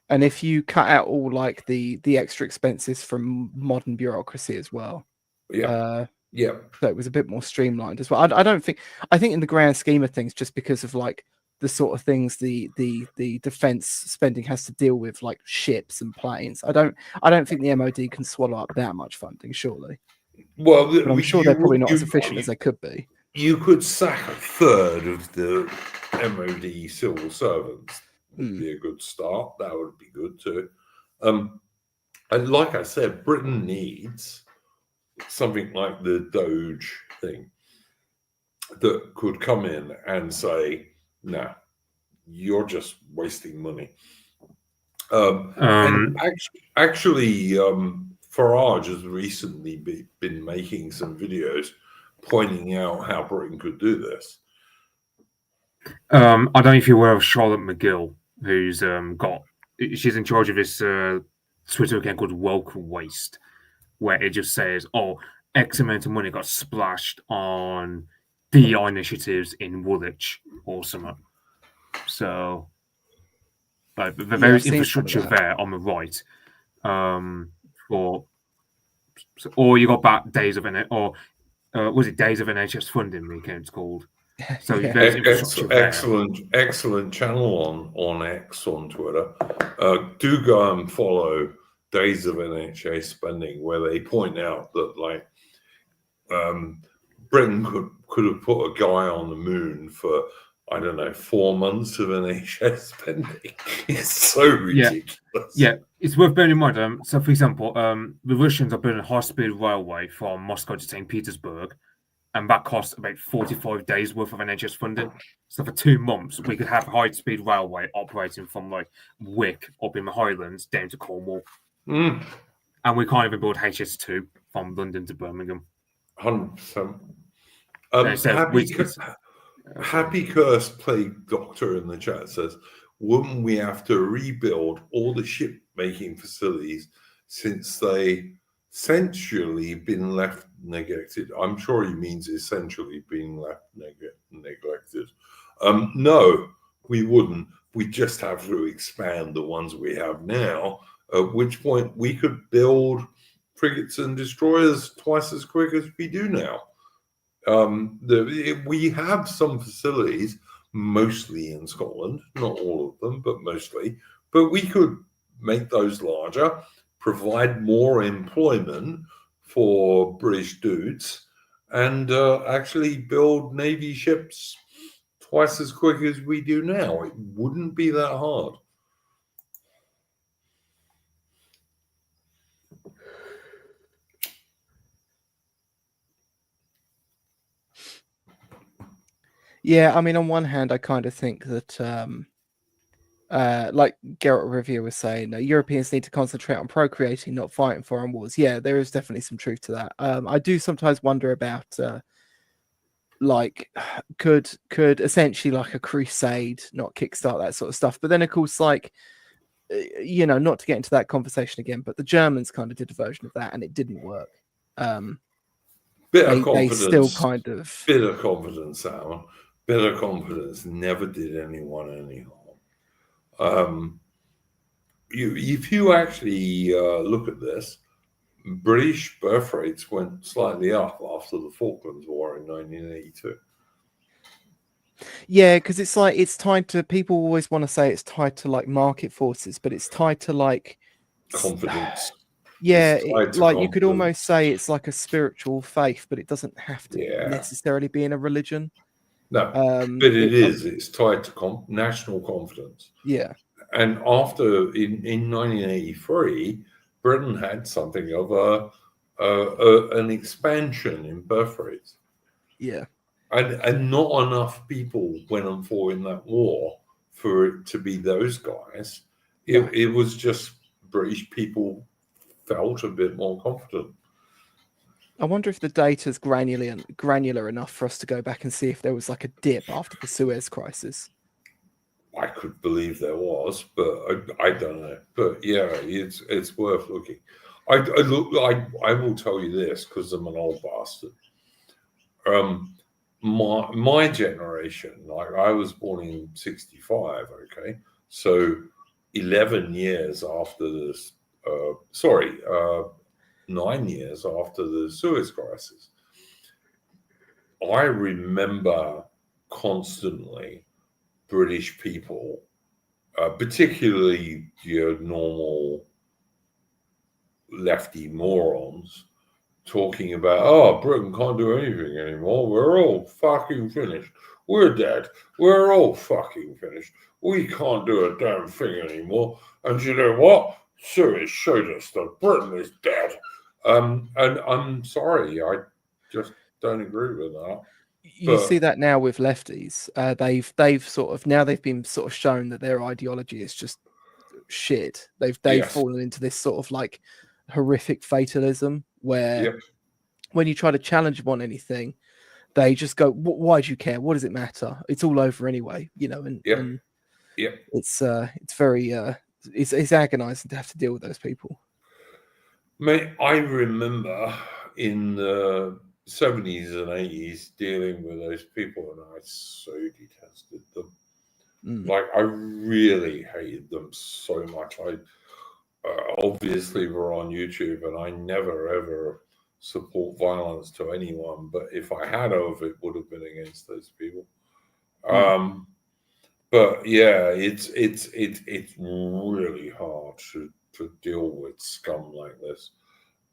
And if you cut out all like the extra expenses from modern bureaucracy as well. So it was a bit more streamlined as well. I think in the grand scheme of things, just because of like the sort of things the defense spending has to deal with, like ships and planes, I don't think the MOD can swallow up that much funding, surely. Well, but I'm sure they're probably not as efficient as they could be. You could sack a third of the MOD civil servants. Would be a good start. That would be good too. And like I said, Britain needs something like the Doge thing that could come in and say, "No, you're just wasting money." And actually, Farage has recently been making some videos pointing out how Britain could do this. I don't know if you're aware of Charlotte McGill, who's she's in charge of this Twitter account called Woke Waste, where it just says, "Oh, X amount of money got splashed on DI initiatives in Woolwich or something." So, like the various infrastructure there on the right, or you got back Days of was it Days of NHS Funding? The account's called. So excellent channel on X on Twitter. Do go and follow Days of NHS Spending, where they point out that like Britain could have put a guy on the moon for, I don't know, 4 months of NHS spending. It's so ridiculous. Yeah, it's worth bearing in mind. So, for example, the Russians are building a high-speed railway from Moscow to St. Petersburg, and that costs about 45 days worth of NHS funding. So for 2 months, we could have high-speed railway operating from like Wick up in the Highlands down to Cornwall. And we can't even build HS2 from London to Birmingham. 100%. Happy Cursed Plague Doctor in the chat says, wouldn't we have to rebuild all the ship-making facilities since they essentially been left neglected? I'm sure he means essentially being left neglected. No, we wouldn't. We just have to expand the ones we have now, at which point we could build frigates and destroyers twice as quick as we do now. We have some facilities, mostly in Scotland, not all of them, but mostly. But we could make those larger, provide more employment for British dudes, and actually build Navy ships twice as quick as we do now. It wouldn't be that hard. Yeah, I mean, on one hand, I kind of think that, like Geralt Revere was saying, Europeans need to concentrate on procreating, not fighting foreign wars. Yeah, there is definitely some truth to that. I do sometimes wonder about, like, could essentially like a crusade not kickstart that sort of stuff? But then, of course, like, not to get into that conversation again, but the Germans kind of did a version of that, and it didn't work. Bit of confidence. They still kind of bit of confidence, Alan. Bit of confidence never did anyone any harm. If you actually look at this, British birth rates went slightly up after the Falklands War in 1982. Yeah, because it's like it's tied to, people always want to say it's tied to like market forces, but it's tied to like confidence. Yeah, like you could almost say it's like a spiritual faith, but it doesn't have to necessarily be in a religion. No, but it is. It's tied to national confidence. Yeah. And after, in 1983, Britain had something of an expansion in birth rates. Yeah. And not enough people went and fought in that war for it to be those guys. It was just British people felt a bit more confident. I wonder if the data's granular enough for us to go back and see if there was like a dip after the Suez Crisis. I could believe there was, but I don't know. But yeah, it's worth looking. I will tell you this because I'm an old bastard. My generation, like I was born in 65. Okay, so 11 years after this. 9 years after the Suez Crisis. I remember constantly British people, particularly your normal lefty morons, talking about, Britain can't do anything anymore. We're all fucking finished. We're dead. We're all fucking finished. We can't do a damn thing anymore. And you know what? Suez showed us that Britain is dead. And I'm sorry, I just don't agree with that. You see that now with lefties. They've sort of, now they've been sort of shown that their ideology is just shit. They've fallen into this sort of like horrific fatalism where when you try to challenge them on anything, they just go, why do you care? What does it matter? It's all over anyway, and it's very it's agonizing to have to deal with those people. Mate, I remember in the 70s and 80s dealing with those people, and I so detested them. Like, I really hated them so much. I obviously were on YouTube, and I never ever support violence to anyone, but if I had of, it would have been against those people. But yeah, it's really hard to deal with scum like this.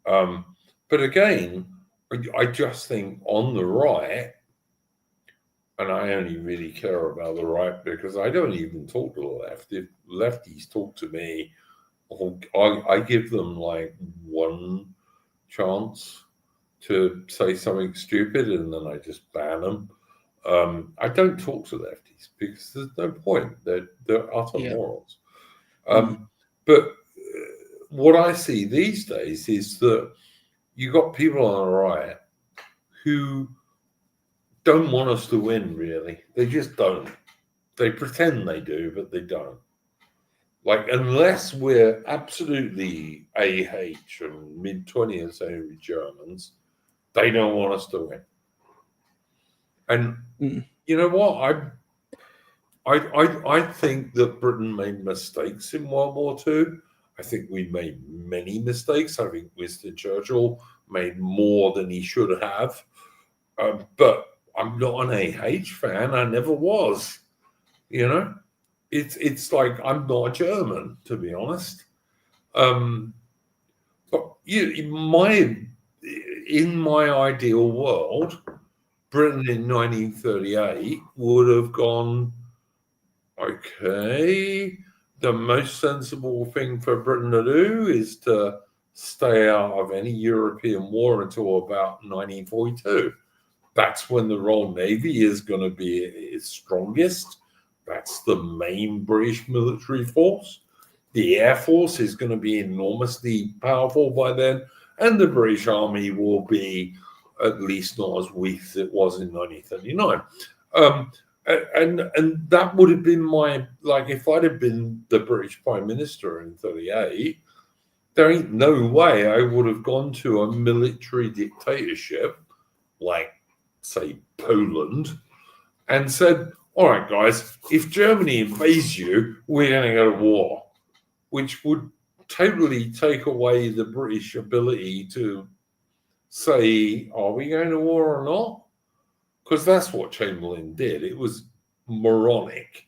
But again, I just think on the right, and I only really care about the right because I don't even talk to the left. If lefties talk to me, I give them like one chance to say something stupid, and then I just ban them. I don't talk to lefties because there's no point. They're utter morons. But what I see these days is that you got people on the right who don't want us to win, really. They just don't. They pretend they do, but they don't. Like, unless we're absolutely AH and mid-20th century Germans, they don't want us to win. And you know what? I think that Britain made mistakes in World War II. I think we made many mistakes. I think Winston Churchill made more than he should have. But I'm not an AH fan. I never was. You know, it's like I'm not a German, to be honest. But in my ideal world, Britain in 1938 would have gone, okay, the most sensible thing for Britain to do is to stay out of any European war until about 1942. That's when the Royal Navy is going to be its strongest. That's the main British military force. The Air Force is going to be enormously powerful by then, and the British Army will be at least not as weak as it was in 1939. And that would have been like, if I'd have been the British Prime Minister in 1938, there ain't no way I would have gone to a military dictatorship like, say, Poland, and said, all right, guys, if Germany invades you, we're going to go to war, which would totally take away the British ability to say, are we going to war or not? Because that's what Chamberlain did. It was moronic,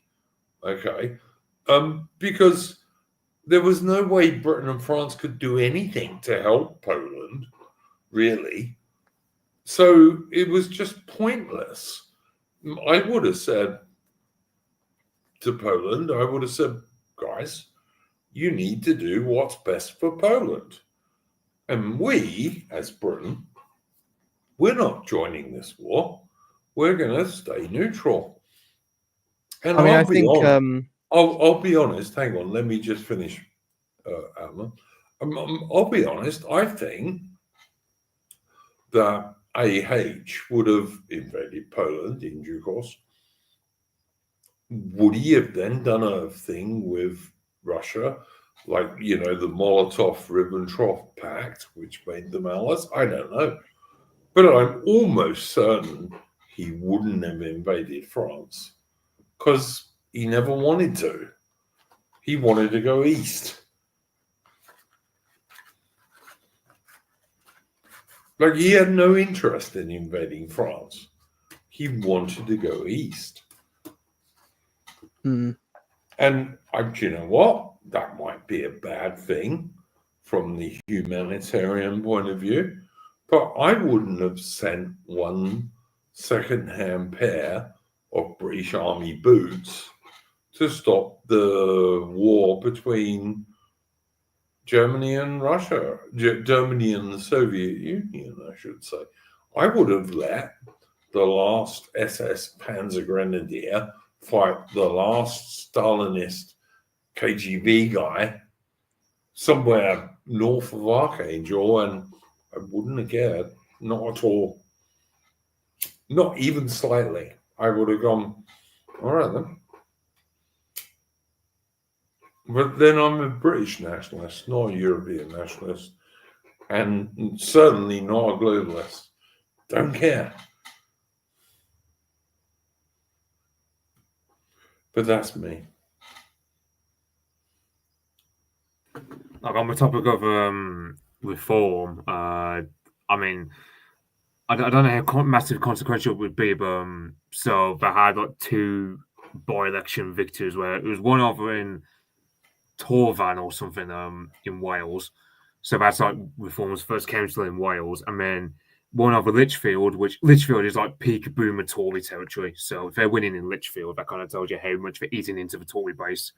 okay? Because there was no way Britain and France could do anything to help Poland, really. So it was just pointless. I would have said to Poland, I would have said, guys, you need to do what's best for Poland. And we, as Britain, we're not joining this war. We're going to stay neutral. And I mean, I'll be honest. Hang on, let me just finish, Alan. I'll be honest. I think that AH would have invaded Poland in due course. Would he have then done a thing with Russia, like, the Molotov-Ribbentrop Pact, which made them allies? I don't know. But I'm almost certain he wouldn't have invaded France because he never wanted to. He wanted to go east. Like, he had no interest in invading France. He wanted to go east. Mm. And you know what? That might be a bad thing from the humanitarian point of view. But I wouldn't have sent one second-hand pair of British Army boots to stop the war between Germany and Russia, Germany and the Soviet Union, I should say. I would have let the last SS Panzer Grenadier fight the last Stalinist KGB guy somewhere north of Archangel, and I wouldn't have cared, not at all. Not even slightly. I would have gone, all right then. But then I'm a British nationalist, not a European nationalist, and certainly not a globalist. Don't care. But that's me. Like, on the topic of reform, I mean, I don't know how massive consequential it would be, but so they had like 2 by-election victories where it was one over in Torvan or something in Wales. So that's like Reform's first council in Wales, and then one over Lichfield, which Lichfield is like peak boomer Tory territory. So if they're winning in Lichfield, that kind of tells you how much they're eating into the Tory base.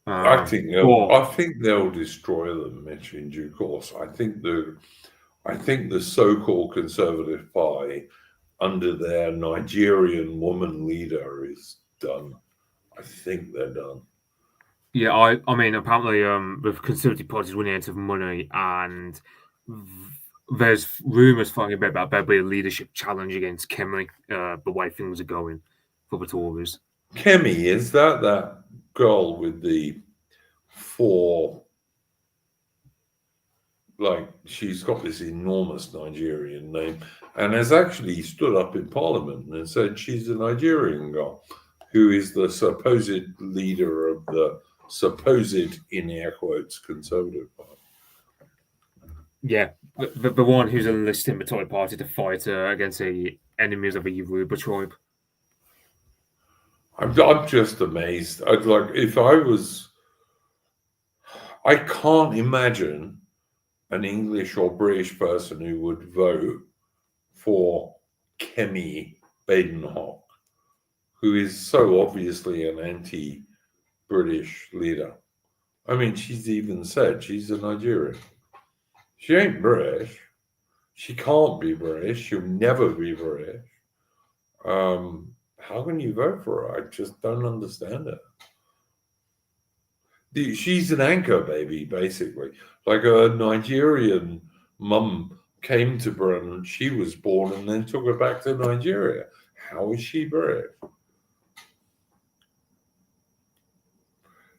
I think they'll destroy them, Mitch, in due course. I think the so-called Conservative Party under their Nigerian woman leader is done. I think they're done. Yeah, I mean, apparently, the Conservative Party's running out of money, and there's rumours flying about there'll be a leadership challenge against Kemi, the way things are going for the Tories. Kemi, is that girl with the 4, like, she's got this enormous Nigerian name and has actually stood up in Parliament and said she's a Nigerian girl who is the supposed leader of the supposed, in air quotes, Conservative Party. Yeah, the one who's enlisting the Tory party to fight against the enemies of the Yoruba tribe. I'm just amazed. I can't imagine an English or British person who would vote for Kemi Badenoch, who is so obviously an anti-British leader. I mean, she's even said she's a Nigerian. She ain't British. She can't be British. She'll never be British. How can you vote for her? I just don't understand it. She's an anchor baby, basically. Like a Nigerian mum came to Britain, she was born and then took her back to Nigeria. How is she British?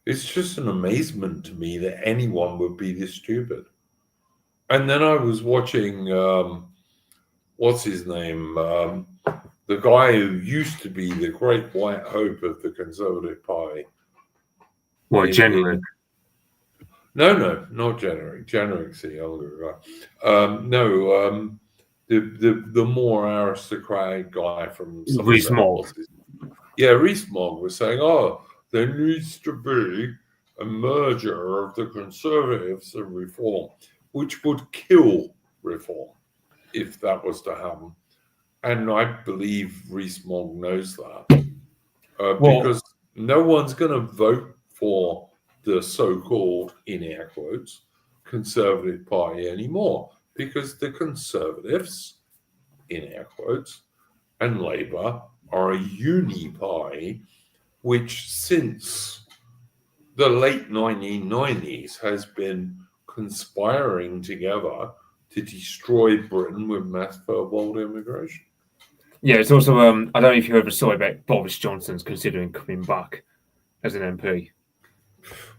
It's just an amazement to me that anyone would be this stupid. And then I was watching, what's his name? The guy who used to be the great white hope of the Conservative Party. What, Jenrick? No, not Jenrick. Jenrick's a younger guy. The more aristocratic guy from Rees-Mogg. Yeah, Rees-Mogg was saying, there needs to be a merger of the Conservatives and Reform, which would kill Reform if that was to happen. And I believe Rees-Mogg knows that because no one's going to vote for the so-called, in air quotes, Conservative Party anymore, because the Conservatives, in air quotes, and Labour are a uni-party which since the late 1990s has been conspiring together to destroy Britain with mass third-world immigration. Yeah, it's also, I don't know if you ever saw about Boris Johnson's considering coming back as an MP.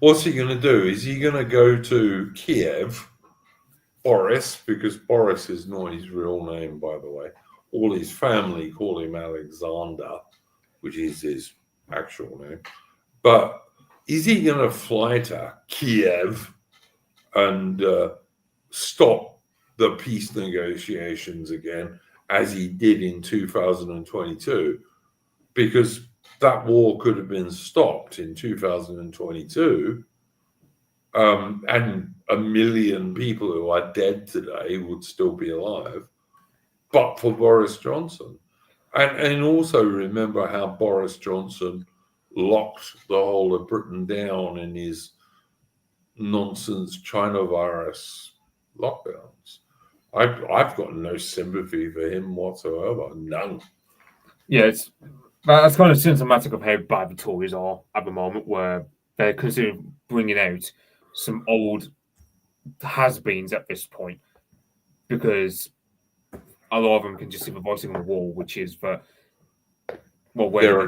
What's he going to do? Is he going to go to Kiev, Boris, because Boris is not his real name, by the way. All his family call him Alexander, which is his actual name. But is he going to fly to Kiev and stop the peace negotiations again, as he did in 2022? Because that war could have been stopped in 2022, and 1 million people who are dead today would still be alive, but for Boris Johnson. And also remember how Boris Johnson locked the whole of Britain down in his nonsense China virus lockdowns. I've got no sympathy for him whatsoever. None. Yeah, that's kind of symptomatic of how bad the Tories are at the moment, where they're considering bringing out some old has-beens at this point, because a lot of them can just see the voicing on the wall, which is that, well, they're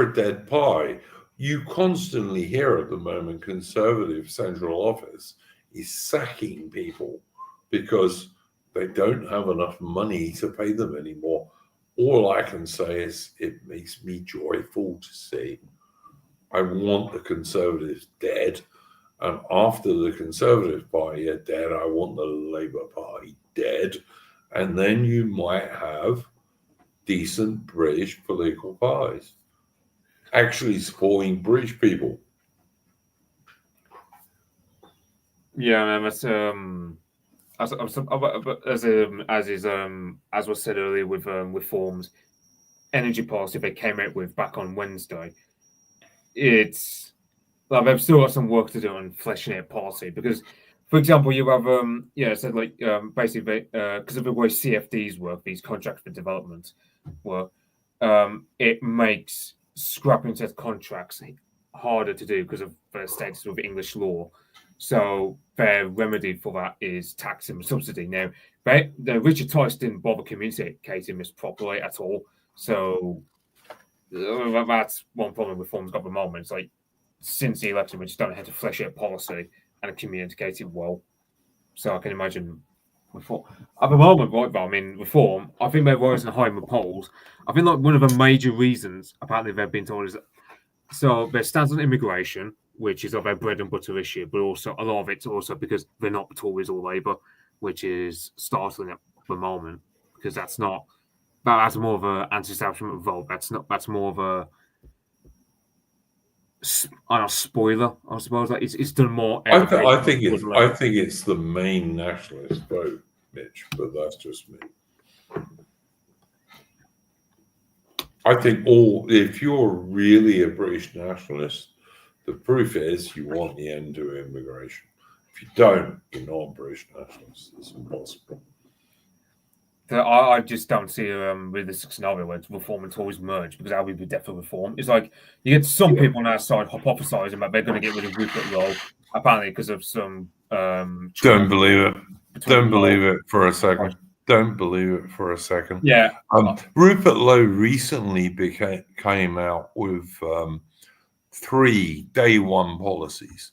a dead pie. You constantly hear at the moment Conservative central office is sacking people because they don't have enough money to pay them anymore. All I can say is it makes me joyful to see. I want the Conservatives dead. And after the Conservative Party are dead, I want the Labour Party dead. And then you might have decent British political parties actually supporting British people. Yeah, man, that's as was said earlier with Reform's energy policy they came out with back on Wednesday. It's like they've still got some work to do on fleshing out policy, because, for example, you have basically because of the way CFDs work, these contracts for development work, it makes scrapping set contracts harder to do because of the status of English law. So their remedy for that is tax and subsidy. Now, Richard Tice didn't bother communicating this properly at all. So that's one problem Reform's got at the moment. It's like, since the election, we just don't know how to flesh out policy and communicate it well. So I can imagine Reform at the moment, right? But I mean, Reform, I think they're rising high in the polls. I think like one of the major reasons apparently they've been told is that, so their stance on immigration, which is a very bread and butter issue, but also a lot of it's also because they're not Tories or Labour, which is startling at the moment, because that's more of an anti-establishment vote. That's more of a spoiler, I suppose. Like it's done more. I think it's the main nationalist vote, Mitch, but that's just me. I think if you're really a British nationalist, the proof is you want the end to immigration. If you don't, you're not a British nationalist. It's impossible. I just don't see a realistic scenario where reform and Tories merge, because that would be death for reform. It's like you get some people on our side hypothesizing that they're going to get rid of Rupert Lowe, apparently because of some. Don't believe it. Don't believe it for a second. Don't believe it for a second. Yeah. Rupert Lowe recently came out with 3 day one policies,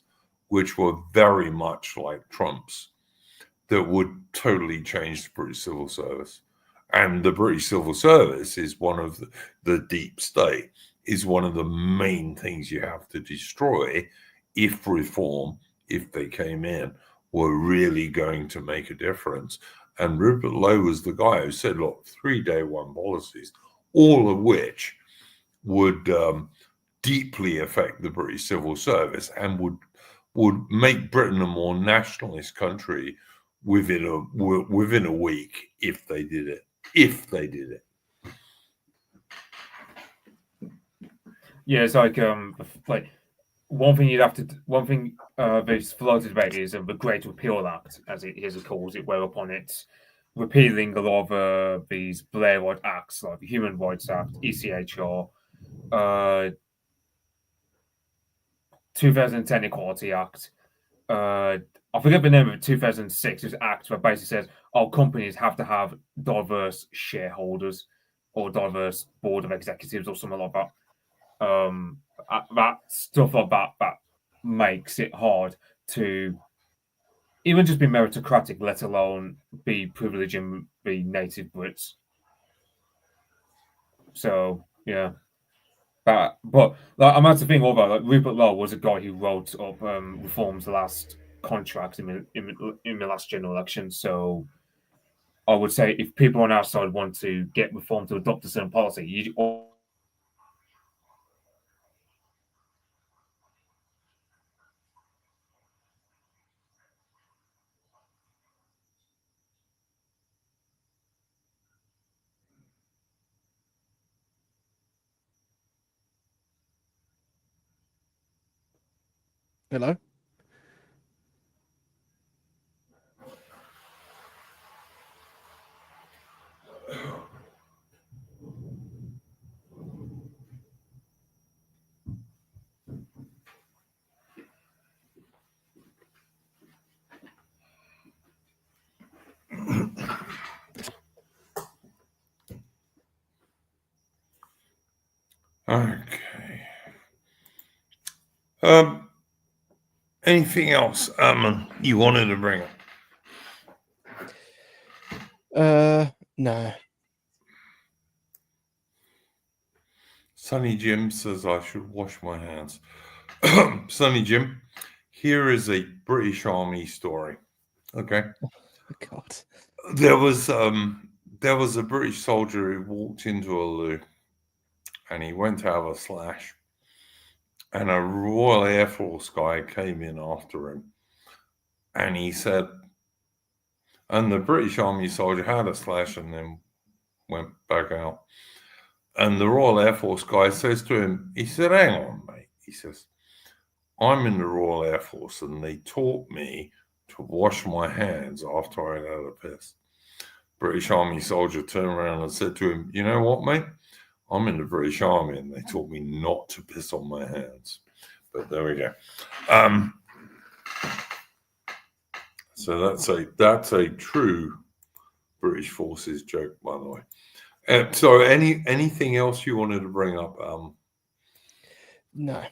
which were very much like Trump's, that would totally change the British civil service. And the British civil service is one of the deep state, is one of the main things you have to destroy if reform, if they came in, were really going to make a difference. And Rupert Lowe was the guy who said, look, 3 day one policies, all of which would deeply affect the British civil service and would make Britain a more nationalist country within a week if they did it. Yeah, it's like one thing that's floated about is the Great Repeal Act, as it calls it, whereupon it's repealing a lot of these Blairite acts like the Human Rights Act, ECHR, 2010 Equality Act. I forget the name of it, 2006. This act that basically says, companies have to have diverse shareholders or diverse board of executives or something like that. That stuff like that makes it hard to even just be meritocratic, let alone be privileged and be native Brits. So, yeah. But like, I'm actually thinking about, like, Rupert Lowe was a guy who wrote up Reform's last contract in the last general election. So I would say if people on our side want to get Reform to adopt a certain policy, you Hello? Okay. Anything else, you wanted to bring up? No. Sonny Jim says I should wash my hands. Sonny Jim, here is a British Army story. Okay. Oh, God. There was a British soldier who walked into a loo and he went to have a slash, and a Royal Air Force guy came in after him, and he said, and the British Army soldier had a slash and then went back out. And the Royal Air Force guy says to him, he said, hang on, mate. He says, I'm in the Royal Air Force and they taught me to wash my hands after I'd had a piss. British Army soldier turned around and said to him, you know what, mate? I'm in the British Army and they taught me not to piss on my hands. But there we go. So that's a true British Forces joke, by the way. So anything else you wanted to bring up? No.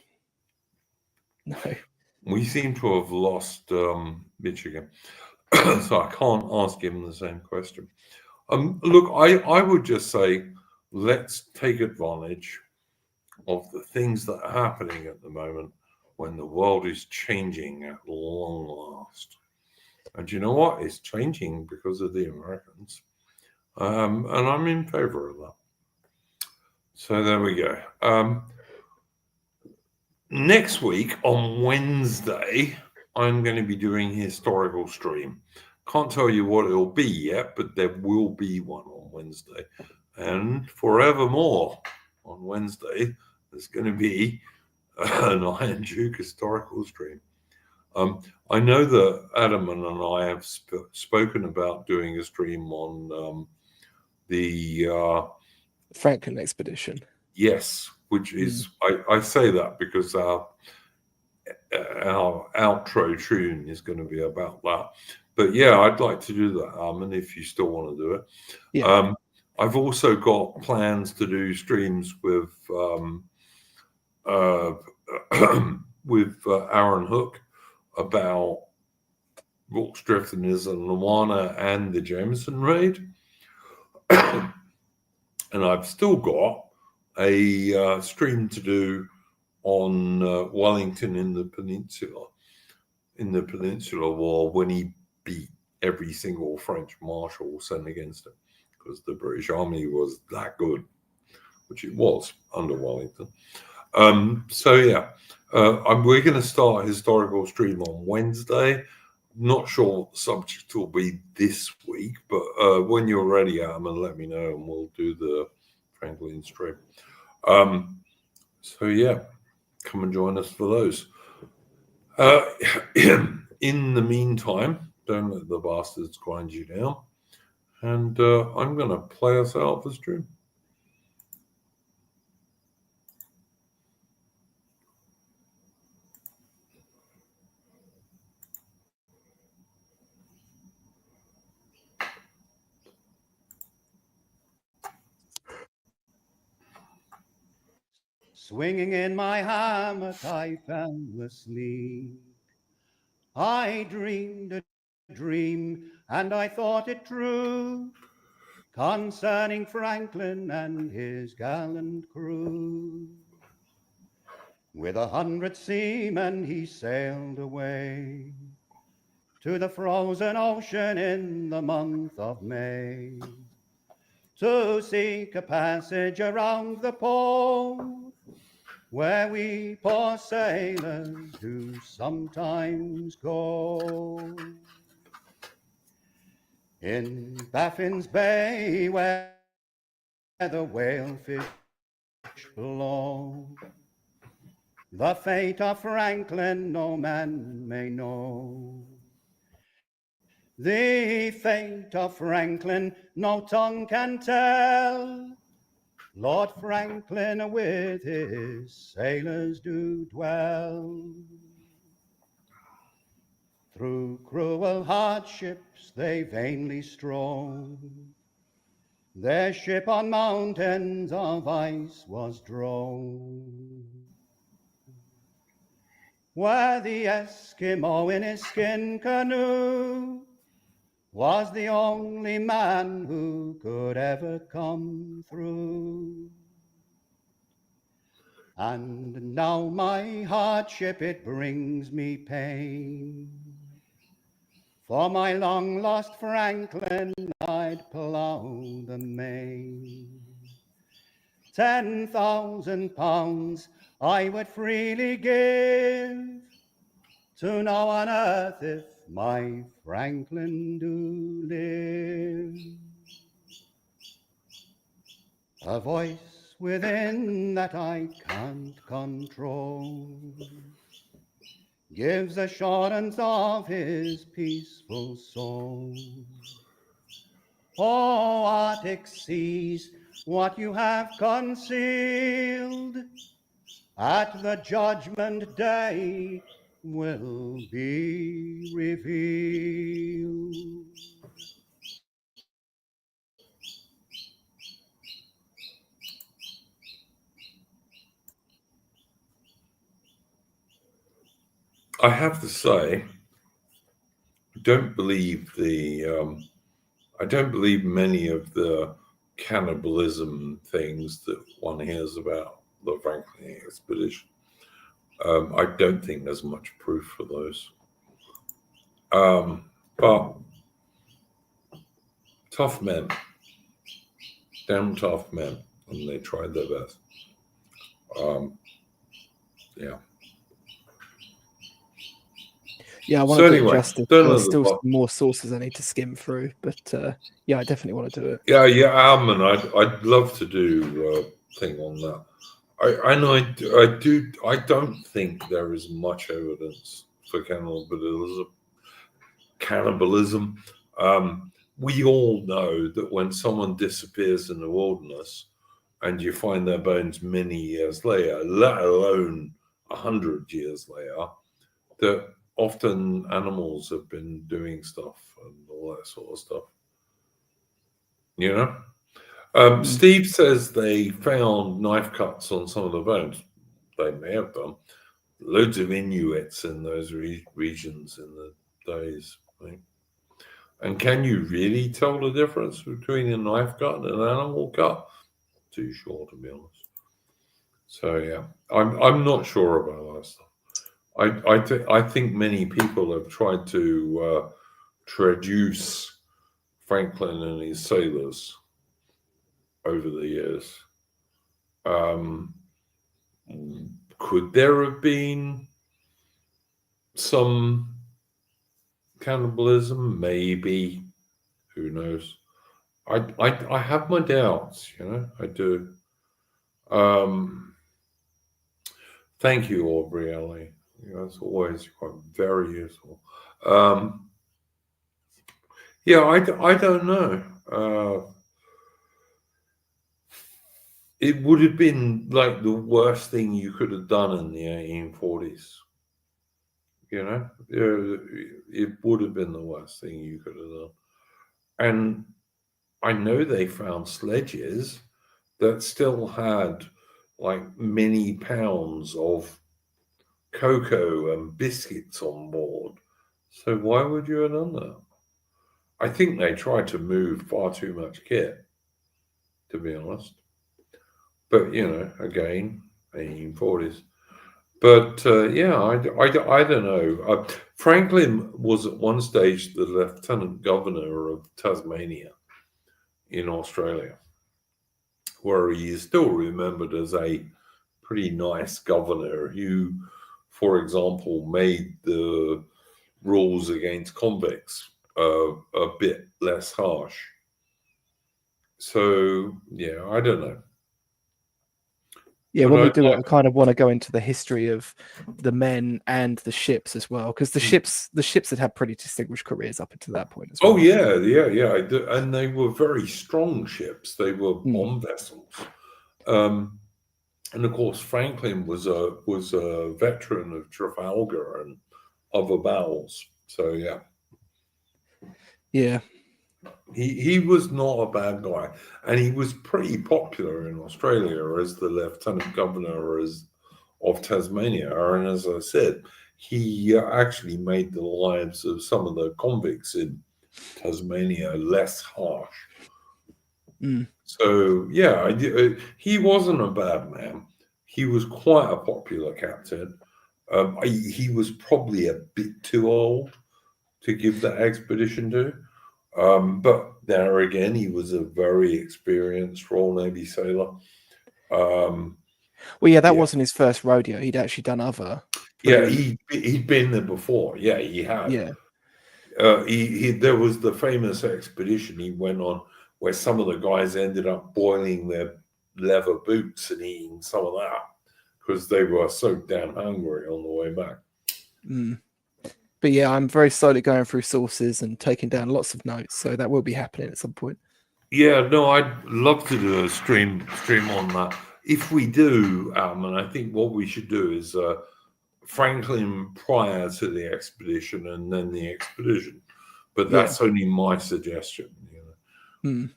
We seem to have lost Mitch again, so I can't ask him the same question. Look, I would just say, let's take advantage of the things that are happening at the moment when the world is changing at long last. And you know what? It's changing because of the Americans. And I'm in favor of that. So there we go. Next week on Wednesday, I'm going to be doing a historical stream. Can't tell you what it'll be yet, but there will be one on Wednesday. And forevermore on Wednesday, there's going to be an Iron Duke historical stream. I know that Adam and I have spoken about doing a stream on the Franklin expedition. Yes, which is I say that because our outro tune is going to be about that. But yeah, I'd like to do that, Armin, if you still want to do it. Yeah. I've also got plans to do streams with Aaron Hook about Rorke's Drift and Lawana and the Jameson raid. And I've still got a stream to do on Wellington in the Peninsula War when he beat every single French marshal sent against him, because the British Army was that good, which it was under Wellington. So yeah, we're going to start a historical stream on Wednesday. Not sure what the subject will be this week, but when you're ready, Armin, let me know and we'll do the Franklin stream. So yeah, come and join us for those. In the meantime, don't let the bastards grind you down. And I'm going to play us out for stream. Swinging in my hammock, I fell asleep. I dreamed a dream, and I thought it true, concerning Franklin and his gallant crew. With 100 seamen he sailed away to the frozen ocean in the month of May, to seek a passage around the pole, where we poor sailors do sometimes go. In Baffin's Bay, where the whalefish blow, the fate of Franklin no man may know. The fate of Franklin no tongue can tell. Lord Franklin with his sailors do dwell. Through cruel hardships they vainly strove. Their ship on mountains of ice was drove, where the Eskimo in his skin canoe was the only man who could ever come through. And now my hardship, it brings me pain. For my long lost Franklin, I'd plough the main. 10,000 pounds I would freely give to know on earth if my Franklin do live. A voice within that I can't control gives assurance of his peaceful soul. Oh, Arctic seas, what you have concealed at the judgment day will be revealed. I have to say, I don't believe many of the cannibalism things that one hears about the Franklin expedition. I don't think there's much proof for those. But tough men, damn tough men, and they tried their best. Yeah. Yeah, I want to do it justice. There's still some more sources I need to skim through, but yeah, I definitely want to do it. Yeah, Alman, I'd love to do a thing on that. I don't think there is much evidence for cannibalism. We all know that when someone disappears in the wilderness and you find their bones many years later, let alone 100 years later, that often animals have been doing stuff and all that sort of stuff. You know? Steve says they found knife cuts on some of the bones. They may have done. Loads of Inuits in those regions in the days. Right? And can you really tell the difference between a knife cut and an animal cut? Too sure, to be honest. So yeah, I'm not sure about that stuff. I think many people have tried to traduce Franklin and his sailors over the years. Could there have been some cannibalism? Maybe. Who knows? I have my doubts, you know, I do. Thank you, Aubrey Ellie. You know, as always, you're very useful. Yeah, I don't know. It would have been like the worst thing you could have done in the 1840s. You know, it would have been the worst thing you could have done. And I know they found sledges that still had like many pounds of cocoa and biscuits on board. So why would you have done that? I think they tried to move far too much kit, to be honest. But, you know, again, 1840s. But yeah, I don't know. Franklin was at one stage the lieutenant governor of Tasmania in Australia, where he is still remembered as a pretty nice governor who, for example, made the rules against convicts a bit less harsh. So, yeah, I don't know. Yeah, when we do it, I kind of want to go into the history of the men and the ships as well, because the ships had had pretty distinguished careers up until that point as well. Oh yeah, and they were very strong ships. They were bomb vessels, and of course Franklin was a veteran of Trafalgar and other battles. So yeah. He was not a bad guy, and he was pretty popular in Australia as the lieutenant governor of Tasmania. And as I said, he actually made the lives of some of the convicts in Tasmania less harsh. So yeah, he wasn't a bad man. He was quite a popular captain. He was probably a bit too old to give that expedition to. But there again, he was a very experienced Royal Navy sailor. Well, yeah, that wasn't his first rodeo. He'd actually done other. Yeah, he'd been there before. Yeah, he had. Yeah. There was the famous expedition he went on where some of the guys ended up boiling their leather boots and eating some of that because they were so damn hungry on the way back. But yeah, I'm very slowly going through sources and taking down lots of notes, so that will be happening at some point. Yeah, no, I'd love to do a stream on that. If we do, and I think what we should do is Franklin prior to the expedition and then the expedition. But that's only my suggestion, you know.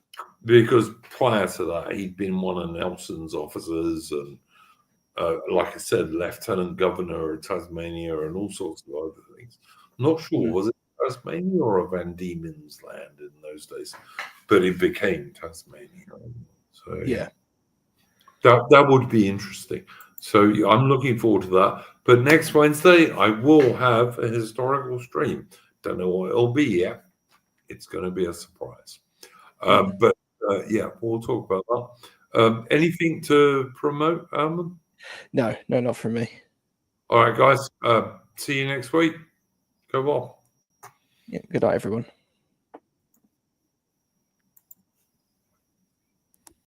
Because prior to that, he'd been one of Nelson's officers and, like I said, lieutenant governor of Tasmania and all sorts of other things. I'm not sure, was it Tasmania or a Van Diemen's Land in those days? But it became Tasmania. So yeah. That would be interesting. So I'm looking forward to that. But next Wednesday, I will have a historical stream. Don't know what it'll be yet. It's going to be a surprise. But yeah, we'll talk about that. Anything to promote, Alan? No, not from me. All right, guys. See you next week. Go well. Yeah, good night, everyone.